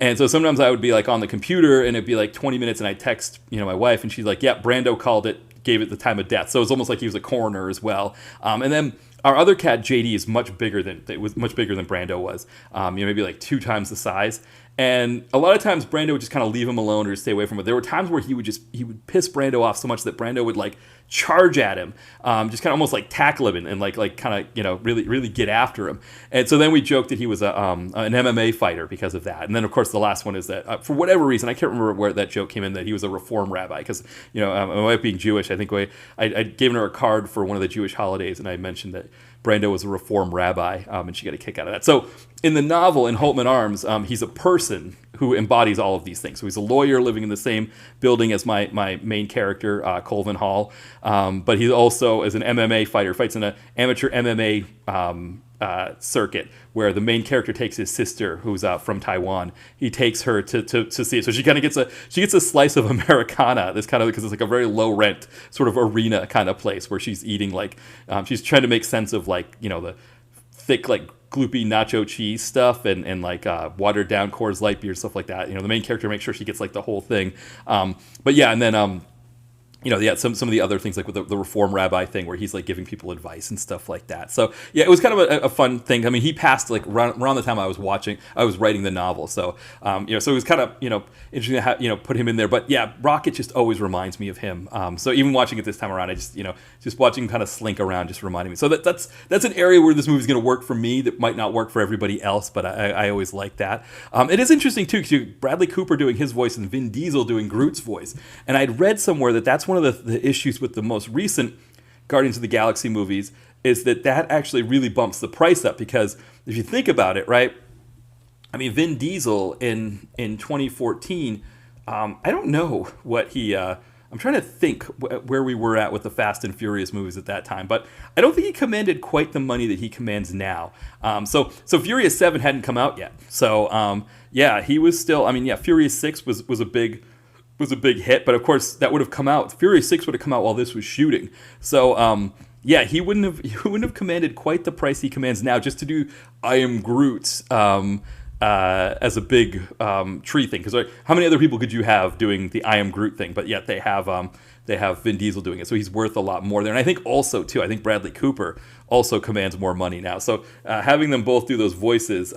S1: And so sometimes I would be like on the computer and it'd be like 20 minutes and I'd text, my wife, and she's like, yeah, Brando called it, gave it the time of death. So it's almost like he was a coroner as well. And then our other cat, JD, is much bigger than Brando was. Maybe like 2 times the size. And a lot of times Brando would just kind of leave him alone or just stay away from it. There were times where he would piss Brando off so much that Brando would like charge at him, just kind of almost like tackle him and like kind of really really get after him. And so then we joked that he was an MMA fighter because of that. And then of course the last one is that for whatever reason, I can't remember where that joke came in, that he was a Reform rabbi, because my wife being Jewish, I think I'd given her a card for one of the Jewish holidays, and I mentioned that Brando was a Reform rabbi, and she got a kick out of that. So in the novel, in Holtman Arms, he's a person who embodies all of these things. So he's a lawyer living in the same building as my main character, Colvin Hall, but he also is an MMA fighter, fights in an amateur MMA circuit, where the main character takes his sister, who's from Taiwan. He takes her to see it, so she kind of gets a slice of Americana. This kind of, because it's like a very low rent sort of arena kind of place where she's eating she's trying to make sense of the thick gloopy nacho cheese stuff and watered down Coors Light beer, stuff like that. The main character makes sure she gets the whole thing. But yeah, and then some of the other things, like with the Reform rabbi thing, where he's giving people advice and stuff like that. So yeah, it was kind of a fun thing. I mean, he passed around the time I was writing the novel. So so it was kind of interesting to have, put him in there. But yeah, Rocket just always reminds me of him. So even watching it this time around, I just watching him kind of slink around just reminded me. So that's an area where this movie's going to work for me that might not work for everybody else. But I always like that. It is interesting too, because Bradley Cooper doing his voice and Vin Diesel doing Groot's voice. And I'd read somewhere that that's one of the issues with the most recent Guardians of the Galaxy movies, is that actually really bumps the price up. Because if you think about it, right? I mean, Vin Diesel in 2014, I don't know what he... I'm trying to think where we were at with the Fast and Furious movies at that time, but I don't think he commanded quite the money that he commands now. So Furious 7 hadn't come out yet. So yeah, he was still... I mean, yeah, Furious 6 was a big hit, but of course that would have come out. Furious 6 would have come out while this was shooting. So yeah, he wouldn't have commanded quite the price he commands now just to do I Am Groot as a big tree thing. Because how many other people could you have doing the I Am Groot thing? But yet they have Vin Diesel doing it, so he's worth a lot more there. And I think also too, I think Bradley Cooper also commands more money now. So having them both do those voices,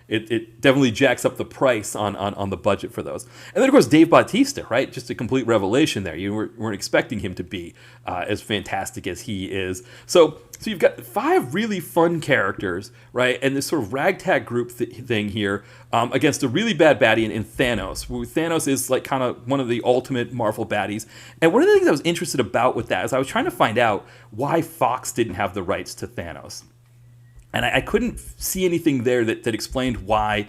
S1: it definitely jacks up the price on the budget for those. And then of course Dave Bautista, right? Just a complete revelation there. You weren't expecting him to be as fantastic as he is. So you've got 5 really fun characters, right? And this sort of ragtag group thing here against a really bad baddie in Thanos. Thanos is kind of one of the ultimate Marvel baddies. And one of the things I was interested about with that is I was trying to find out why Fox didn't have the rights to Thanos. And I couldn't see anything there that explained why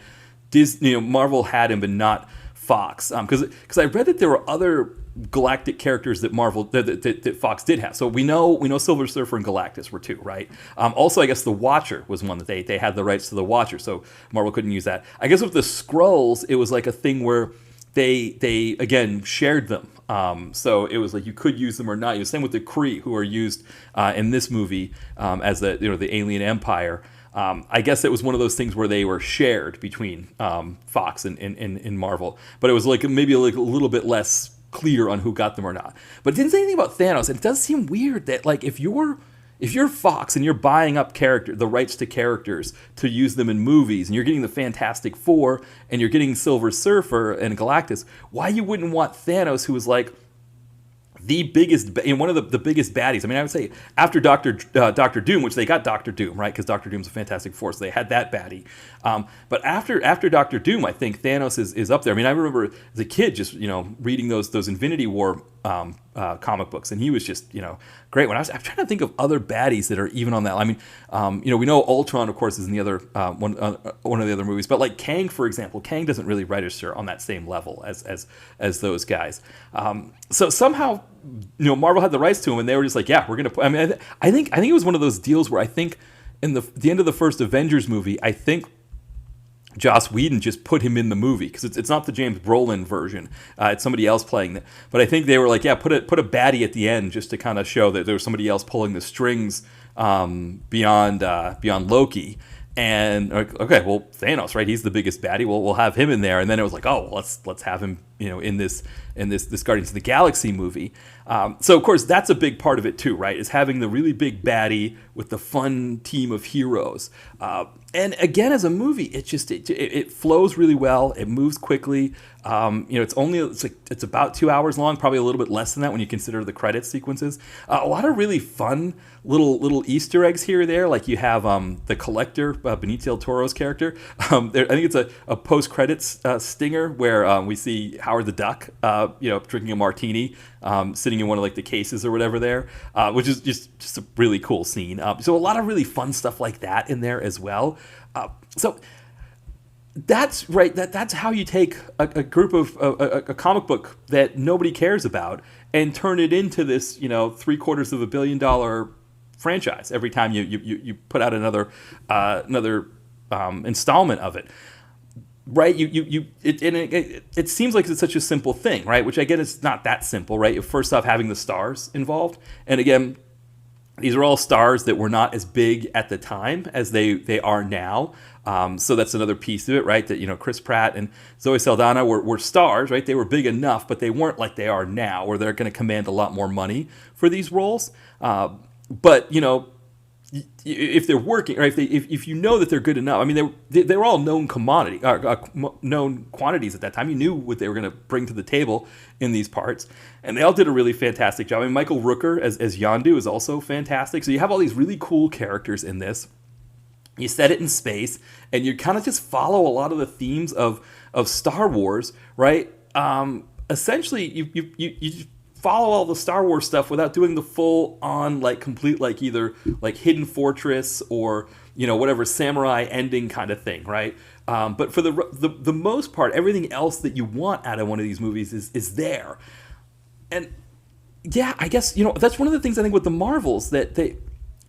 S1: Marvel had him but not Fox. Because I read that there were other galactic characters that that Fox did have. So we know Silver Surfer and Galactus were two, right? Also, I guess the Watcher was one that they had the rights to the Watcher, so Marvel couldn't use that. I guess with the Skrulls, it was like a thing where they again shared them. So it was like you could use them or not. It was same with the Kree, who are used in this movie as the alien empire. I guess it was one of those things where they were shared between Fox and Marvel, but it was like maybe like a little bit less clear on who got them or not. But it didn't say anything about Thanos. It does seem weird that like if you're Fox and you're buying up the rights to characters to use them in movies, and you're getting the Fantastic Four and you're getting Silver Surfer and Galactus, why you wouldn't want Thanos, who was like the biggest, one of the biggest baddies. I mean, I would say after Doctor Doom, which they got Doctor Doom, right? Because Doctor Doom's a Fantastic Four, so they had that baddie. But after Doctor Doom, I think Thanos is up there. I mean, I remember as a kid just reading those Infinity War comic books, and he was just great. I'm trying to think of other baddies that are even on that. I mean, we know Ultron, of course, is in the other one of the other movies, but like Kang, for example, Kang doesn't really register on that same level as those guys. So somehow, Marvel had the rights to him, and they were just like, yeah, we're gonna. I mean, I think it was one of those deals where I think in the end of the first Avengers movie, I think Joss Whedon just put him in the movie because it's not the James Brolin version. It's somebody else playing it. But I think they were like, yeah, put a baddie at the end just to kind of show that there was somebody else pulling the strings beyond Loki. And okay, well, Thanos, right? He's the biggest baddie. We'll have him in there. And then it was like, oh, well, let's have him, in this Guardians of the Galaxy movie. So of course that's a big part of it too, right? Is having the really big baddie with the fun team of heroes. And again, as a movie, it flows really well. It moves quickly. It's about 2 hours long, probably a little bit less than that when you consider the credit sequences. A lot of really fun little Easter eggs here or there. Like you have the Collector, Benicio del Toro's character. I think it's a post-credits stinger where we see Howard the Duck, drinking a martini, sitting in one of like the cases or whatever there, which is just a really cool scene. So a lot of really fun stuff like that in there as well. So that's right. That's how you take a group of a comic book that nobody cares about and turn it into this, $750 million franchise every time you put out another installment of it. Right, it seems like it's such a simple thing, right? Which again, it's not that simple, right? First off, having the stars involved, and again, these are all stars that were not as big at the time as they are now. So that's another piece of it, right? That Chris Pratt and Zoe Saldana were stars, right? They were big enough, but they weren't like they are now, where they're going to command a lot more money for these roles. But if they're working, or if you know that they're good enough, I mean, they were all known known quantities at that time. You knew what they were going to bring to the table in these parts, and they all did a really fantastic job. I mean, Michael Rooker as Yondu is also fantastic. So you have all these really cool characters in this. You set it in space, and you kind of just follow a lot of the themes of Star Wars, right? Essentially, you follow all the Star Wars stuff without doing the full on complete either Hidden Fortress or whatever samurai ending kind of thing, right? But for the most part, everything else that you want out of one of these movies is there. And yeah, I guess that's one of the things I think with the Marvels, that they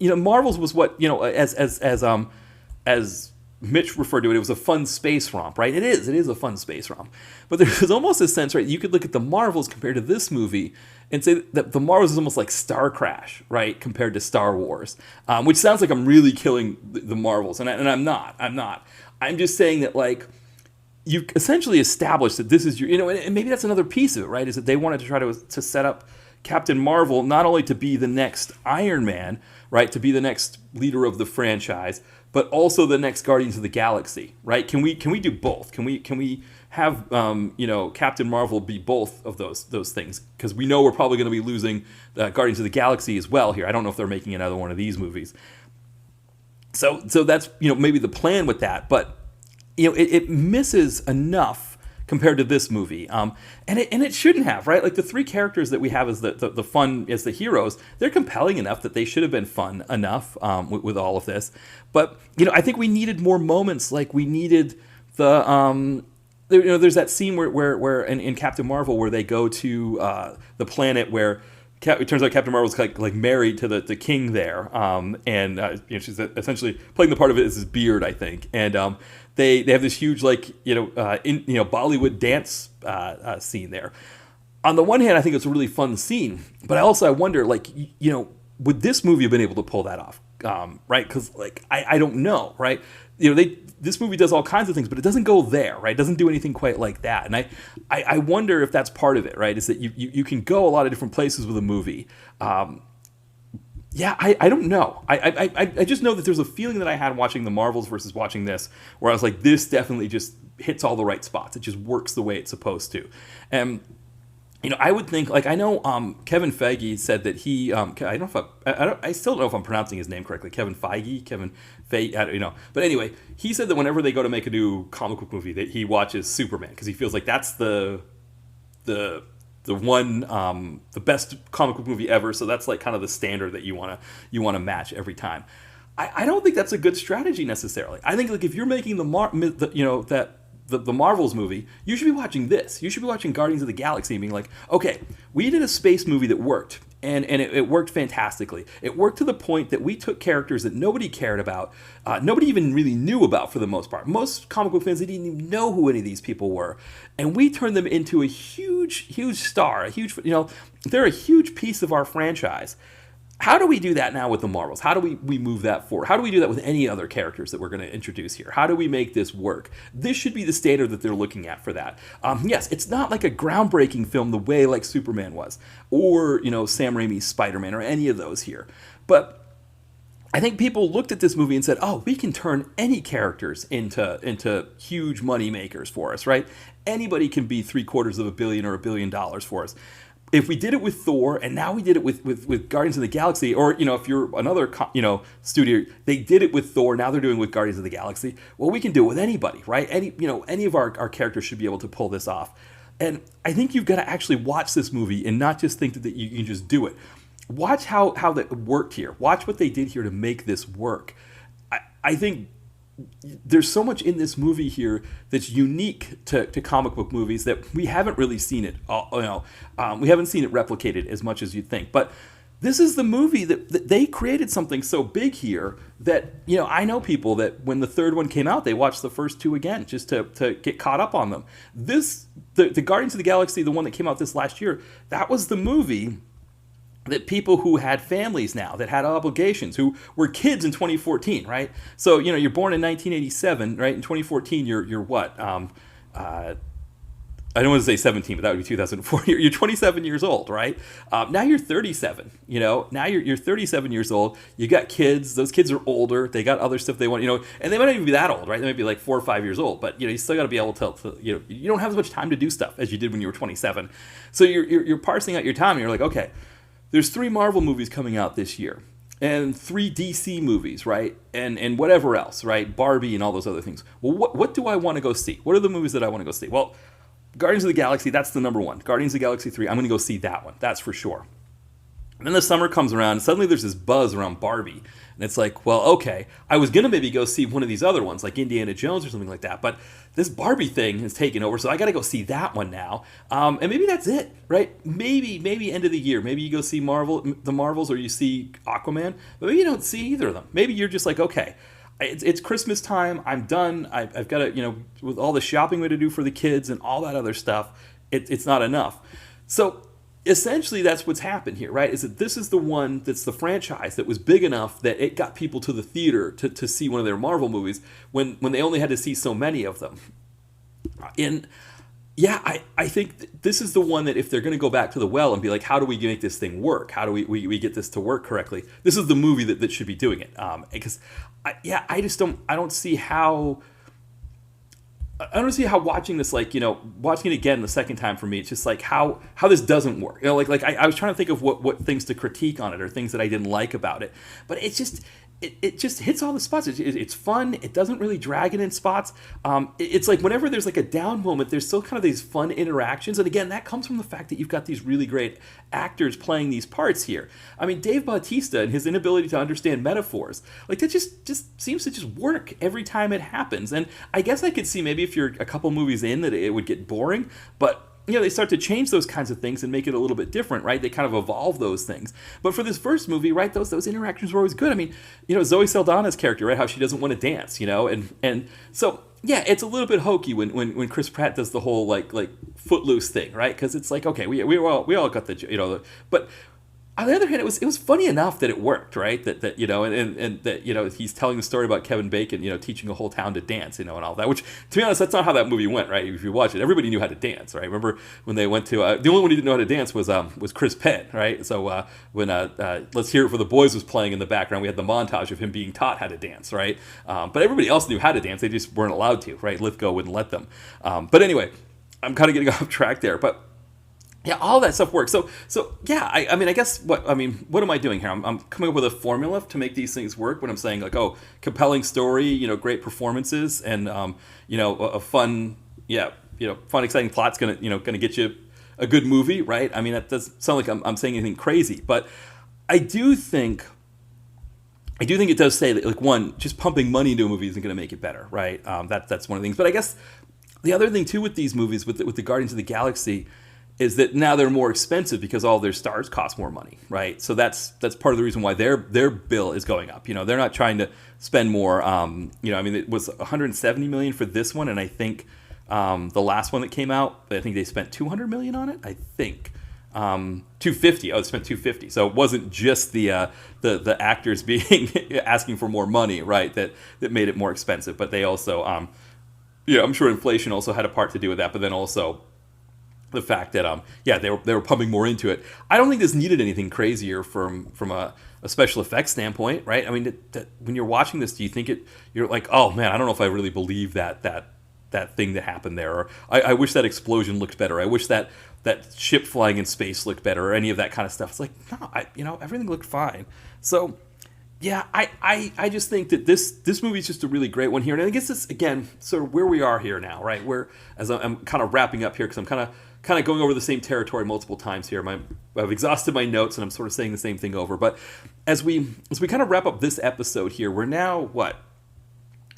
S1: Marvels was what as Mitch referred to it, it was a fun space romp, right? It is a fun space romp. But there's almost a sense, right? You could look at the Marvels compared to this movie and say that the Marvels is almost like Star Crash, right? Compared to Star Wars, which sounds like I'm really killing the Marvels. And I'm not. I'm just saying that you essentially established that this is your, and maybe that's another piece of it, right? Is that they wanted to try to set up Captain Marvel not only to be the next Iron Man, right? To be the next leader of the franchise, but also the next Guardians of the Galaxy, right? Can we do both? Can we have Captain Marvel be both of those things? Because we know we're probably going to be losing Guardians of the Galaxy as well here. I don't know if they're making another one of these movies. So that's maybe the plan with that, but it misses enough compared to this movie, and it shouldn't have, right? Like the three characters that we have as the fun as the heroes, they're compelling enough that they should have been fun enough with all of this. But I think we needed more moments. Like we needed the there's that scene where in Captain Marvel where they go to the planet where it turns out Captain Marvel's like married to the king there, and she's essentially playing the part of it as his beard, I think, and they have this huge Bollywood dance scene there. On the one hand, I think it's a really fun scene, but I wonder, would this movie have been able to pull that off? Right? Because I don't know, right? This movie does all kinds of things, but it doesn't go there, right? It doesn't do anything quite like that. And I wonder if that's part of it, right? Is that you can go a lot of different places with a movie. I don't know. I just know that there's a feeling that I had watching the Marvels versus watching this, where I was like, this definitely just hits all the right spots. It just works the way it's supposed to. And I would think, I know Kevin Feige said that he, I still don't know if I'm pronouncing his name correctly, Kevin Feige, but anyway, he said that whenever they go to make a new comic book movie, that he watches Superman, because he feels like that's the one, the best comic book movie ever, so that's kind of the standard that you want to match every time. I don't think that's a good strategy necessarily. I think if you're making the Marvels movie, you should be watching this. You should be watching Guardians of the Galaxy and being like, okay, we did a space movie that worked, and it worked fantastically. It worked to the point that we took characters that nobody cared about, nobody even really knew about for the most part. Most comic book fans, they didn't even know who any of these people were. And we turned them into a huge, huge star, they're a huge piece of our franchise. How do we do that now with the Marvels? How do we move that forward? How do we do that with any other characters that we're going to introduce here? How do we make this work? This should be the standard that they're looking at for that. Yes, it's not like a groundbreaking film the way like Superman was, or Sam Raimi's Spider-Man, or any of those here. But I think people looked at this movie and said, oh, we can turn any characters into huge money makers for us, right? Anybody can be $750 million or $1 billion for us. If we did it with Thor, and now we did it with Guardians of the Galaxy, or if you're another studio, they did it with Thor, now they're doing it with Guardians of the Galaxy. Well, we can do it with anybody, right? Any of our characters should be able to pull this off. And I think you've got to actually watch this movie and not just think that you can just do it. Watch how that worked here. Watch what they did here to make this work. I think there's so much in this movie here that's unique to comic book movies that we haven't really seen it. We haven't seen it replicated as much as you'd think. But this is the movie that they created something so big here that I know people that when the third one came out, they watched the first two again just to get caught up on them. The Guardians of the Galaxy, the one that came out this last year, that was the movie that people who had families now, that had obligations, who were kids in 2014, right? So, you're born in 1987, right? In 2014, you're what? I don't want to say 17, but that would be 2004. You're 27 years old, right? Now you're 37, Now you're 37 years old. You got kids. Those kids are older. They got other stuff they want, and they might not even be that old, right? They might be like 4 or 5 years old, but, you still got to be able to, you don't have as much time to do stuff as you did when you were 27. So you're parsing out your time, and you're like, okay, there's 3 Marvel movies coming out this year, and 3 DC movies, right? And whatever else, right? Barbie and all those other things. Well, what do I want to go see? What are the movies that I want to go see? Well, Guardians of the Galaxy, that's the number one. Guardians of the Galaxy 3, I'm going to go see that one. That's for sure. And then the summer comes around, and suddenly there's this buzz around Barbie. And it's like, well, okay, I was going to maybe go see one of these other ones, like Indiana Jones or something like that, but this Barbie thing has taken over, so I got to go see that one now. And maybe that's it, right? Maybe end of the year. Maybe you go see the Marvels, or you see Aquaman, but maybe you don't see either of them. Maybe you're just like, okay, it's Christmas time, I'm done, I've got to, with all the shopping we had to do for the kids and all that other stuff, it's not enough. So essentially that's what's happened here, right? Is that this is the one that's the franchise that was big enough that it got people to the theater to see one of their Marvel movies when they only had to see so many of them. And yeah, I think this is the one that if they're going to go back to the well and be like, how do we make this thing work? How do we get this to work correctly? This is the movie that should be doing it. Because I don't see how watching this, watching it again the second time for me, it's just like how this doesn't work. I was trying to think of what things to critique on it or things that I didn't like about it. But it's just, it just hits all the spots. It's fun. It doesn't really drag it in spots. It's like whenever there's like a down moment, there's still kind of these fun interactions. And again, that comes from the fact that you've got these really great actors playing these parts here. I mean, Dave Bautista and his inability to understand metaphors, like that just seems to just work every time it happens. And I guess I could see maybe if you're a couple movies in that it would get boring, but they start to change those kinds of things and make it a little bit different, right? They kind of evolve those things. But for this first movie, right, those interactions were always good. I mean, Zoe Saldana's character, right, how she doesn't want to dance, and so yeah, it's a little bit hokey when Chris Pratt does the whole like footloose thing, right? Because it's like, okay, we all got the but on the other hand, it was funny enough that it worked, right? That and that he's telling the story about Kevin Bacon, teaching a whole town to dance, and all that. Which, to be honest, that's not how that movie went, right? If you watch it, everybody knew how to dance, right? Remember when they went to the only one who didn't know how to dance was Chris Penn, right? So when Let's Hear It for the Boys was playing in the background, we had the montage of him being taught how to dance, right? But everybody else knew how to dance; they just weren't allowed to, right? Lithgow wouldn't let them. But anyway, I'm kind of getting off track there, but. Yeah, all that stuff works. So yeah, I mean, I guess what am I doing here? I'm coming up with a formula to make these things work. When I'm saying like, oh, compelling story, great performances, and a fun, fun, exciting plot's gonna get you a good movie, right? I mean, that doesn't sound like I'm saying anything crazy, but I do think it does say that, like, one, just pumping money into a movie isn't going to make it better, right? That's one of the things. But I guess the other thing too with these movies, with the Guardians of the Galaxy, is that now they're more expensive because all their stars cost more money, right? So that's part of the reason why their bill is going up. They're not trying to spend more. I mean, it was $170 million for this one, and I think the last one that came out, I think they spent $200 million on it. I think 250. Oh, they spent 250. So it wasn't just the actors being asking for more money, right? That made it more expensive, but they also, I'm sure inflation also had a part to do with that. But then also the fact that they were pumping more into it. I don't think this needed anything crazier from a special effects standpoint, right? I mean, when you're watching this, do you think you're like, oh man, I don't know if I really believe that thing that happened there, or I wish that explosion looked better. I wish that ship flying in space looked better, or any of that kind of stuff. It's like, no, everything looked fine. So yeah, I just think that this movie is just a really great one here, and I guess this again sort of where we are here now, right? Where as I'm kind of wrapping up here, because I'm kind of going over the same territory multiple times here. I've exhausted my notes, and I'm sort of saying the same thing over. But as we kind of wrap up this episode here, we're now what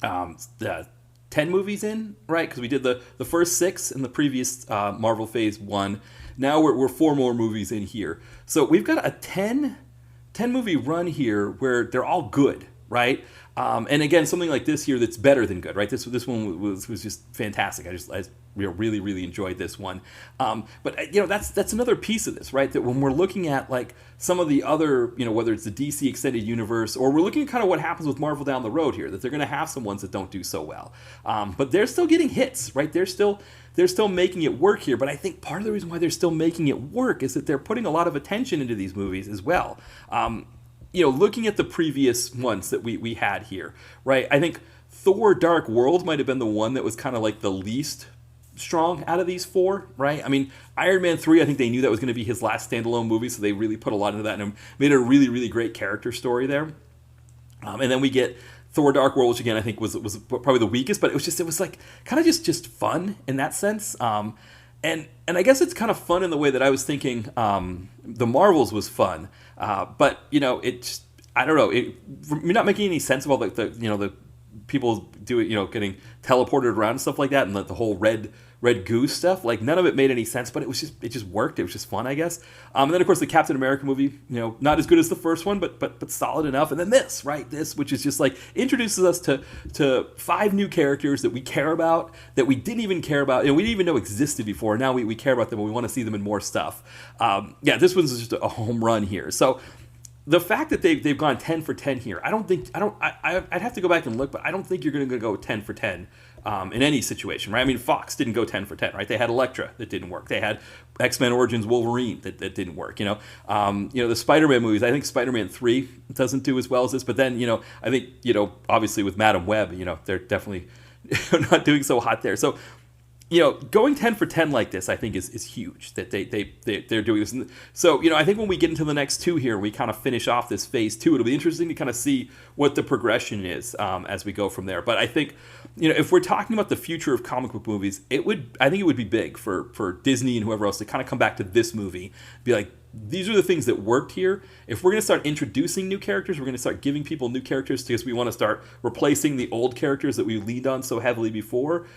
S1: 10 movies in, right? Because we did the first 6 in the previous Marvel Phase 1. Now we're 4 more movies in here, so we've got a 10 movie run here where they're all good, right? And again, something like this here that's better than good, right? This one was just fantastic. I really, really enjoyed this one. But that's another piece of this, right? That when we're looking at like some of the other, whether it's the DC Extended Universe, or we're looking at kind of what happens with Marvel down the road here, that they're going to have some ones that don't do so well. But they're still getting hits, right? They're still making it work here. But I think part of the reason why they're still making it work is that they're putting a lot of attention into these movies as well. Looking at the previous ones that we had here, right? I think Thor: Dark World might have been the one that was kind of like the least strong out of these 4, right? I mean, Iron Man 3, I think they knew that was going to be his last standalone movie, so they really put a lot into that and made it a really, really great character story there. And then we get Thor: Dark World, which again I think was probably the weakest, but it was like kind of just fun in that sense. And I guess it's kind of fun in the way that I was thinking the Marvels was fun, but it just, I don't know, you're not making any sense about like the people do it, getting teleported around and stuff like that, and the whole red goose stuff. Like none of it made any sense, but it just worked. It was just fun, I guess. And then of course the Captain America movie, not as good as the first one, but solid enough. And then this, right, which is just like introduces us to 5 new characters that we care about, that we didn't even care about, and we didn't even know existed before. Now we care about them, and we want to see them in more stuff. This one's just a home run here. So the fact that they've gone 10 for 10 here, I'd have to go back and look, but I don't think you're going to go 10 for 10 in any situation, right? I mean, Fox didn't go 10 for 10, right? They had Elektra that didn't work. They had X-Men Origins Wolverine that didn't work, the Spider-Man movies, I think Spider-Man 3 doesn't do as well as this, but then, I think, obviously with Madam Web, they're definitely not doing so hot there. So, going 10 for 10 like this, I think is huge that they're doing this. And so, I think when we get into the next two here, we kind of finish off this phase two. It'll be interesting to kind of see what the progression is as we go from there. But I think, if we're talking about the future of comic book movies, I think it would be big for Disney and whoever else to kind of come back to this movie, be like, these are the things that worked here. If we're going to start introducing new characters, we're going to start giving people new characters because we want to start replacing the old characters that we leaned on so heavily before.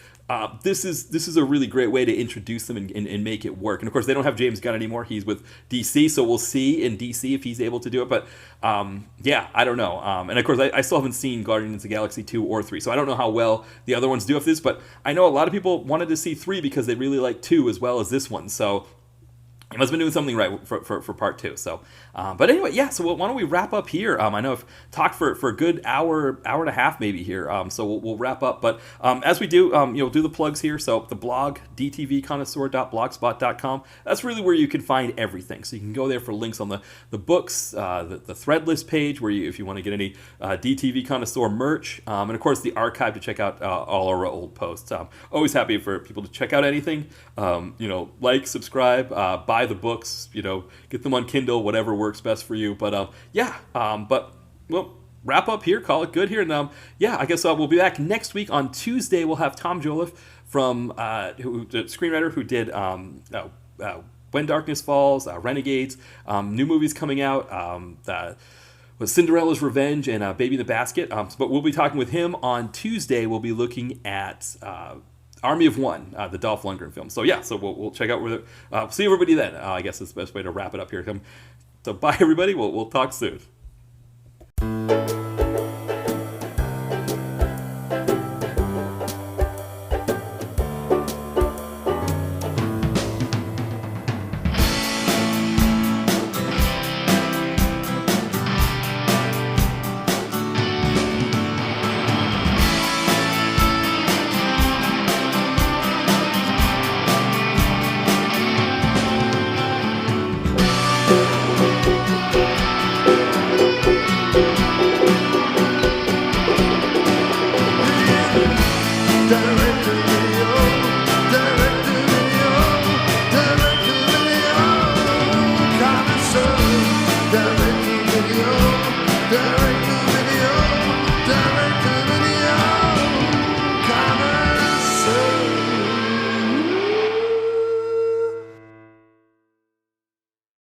S1: This is a really great way to introduce them and make it work. And of course, they don't have James Gunn anymore. He's with DC, so we'll see in DC if he's able to do it. But I don't know. And of course, I still haven't seen Guardians of the Galaxy 2 or 3, so I don't know how well the other ones do with this. But I know a lot of people wanted to see 3 because they really like 2 as well as this one. So he must have been doing something right for part 2. So, but anyway, yeah. So why don't we wrap up here? I know I've talked for a good hour and a half maybe here. So we'll wrap up. But as we do, do the plugs here. So the blog dtvconnoisseur.blogspot.com. That's really where you can find everything. So you can go there for links on the books, the thread list page where if you want to get any DTV Connoisseur merch, and of course the archive to check out all our old posts. Always happy for people to check out anything. Like, subscribe, buy the books, get them on Kindle, whatever works best for you. But but we'll wrap up here, call it good here. And I guess we'll be back next week on Tuesday. We'll have Tom Joliffe from the screenwriter who did When Darkness Falls, Renegades, new movies coming out, with Cinderella's Revenge and Baby in the Basket. But we'll be talking with him on Tuesday. We'll be looking at Army of One, the Dolph Lundgren film. So so we'll check out where see everybody then. I guess is the best way to wrap it up here. So bye everybody. We'll talk soon.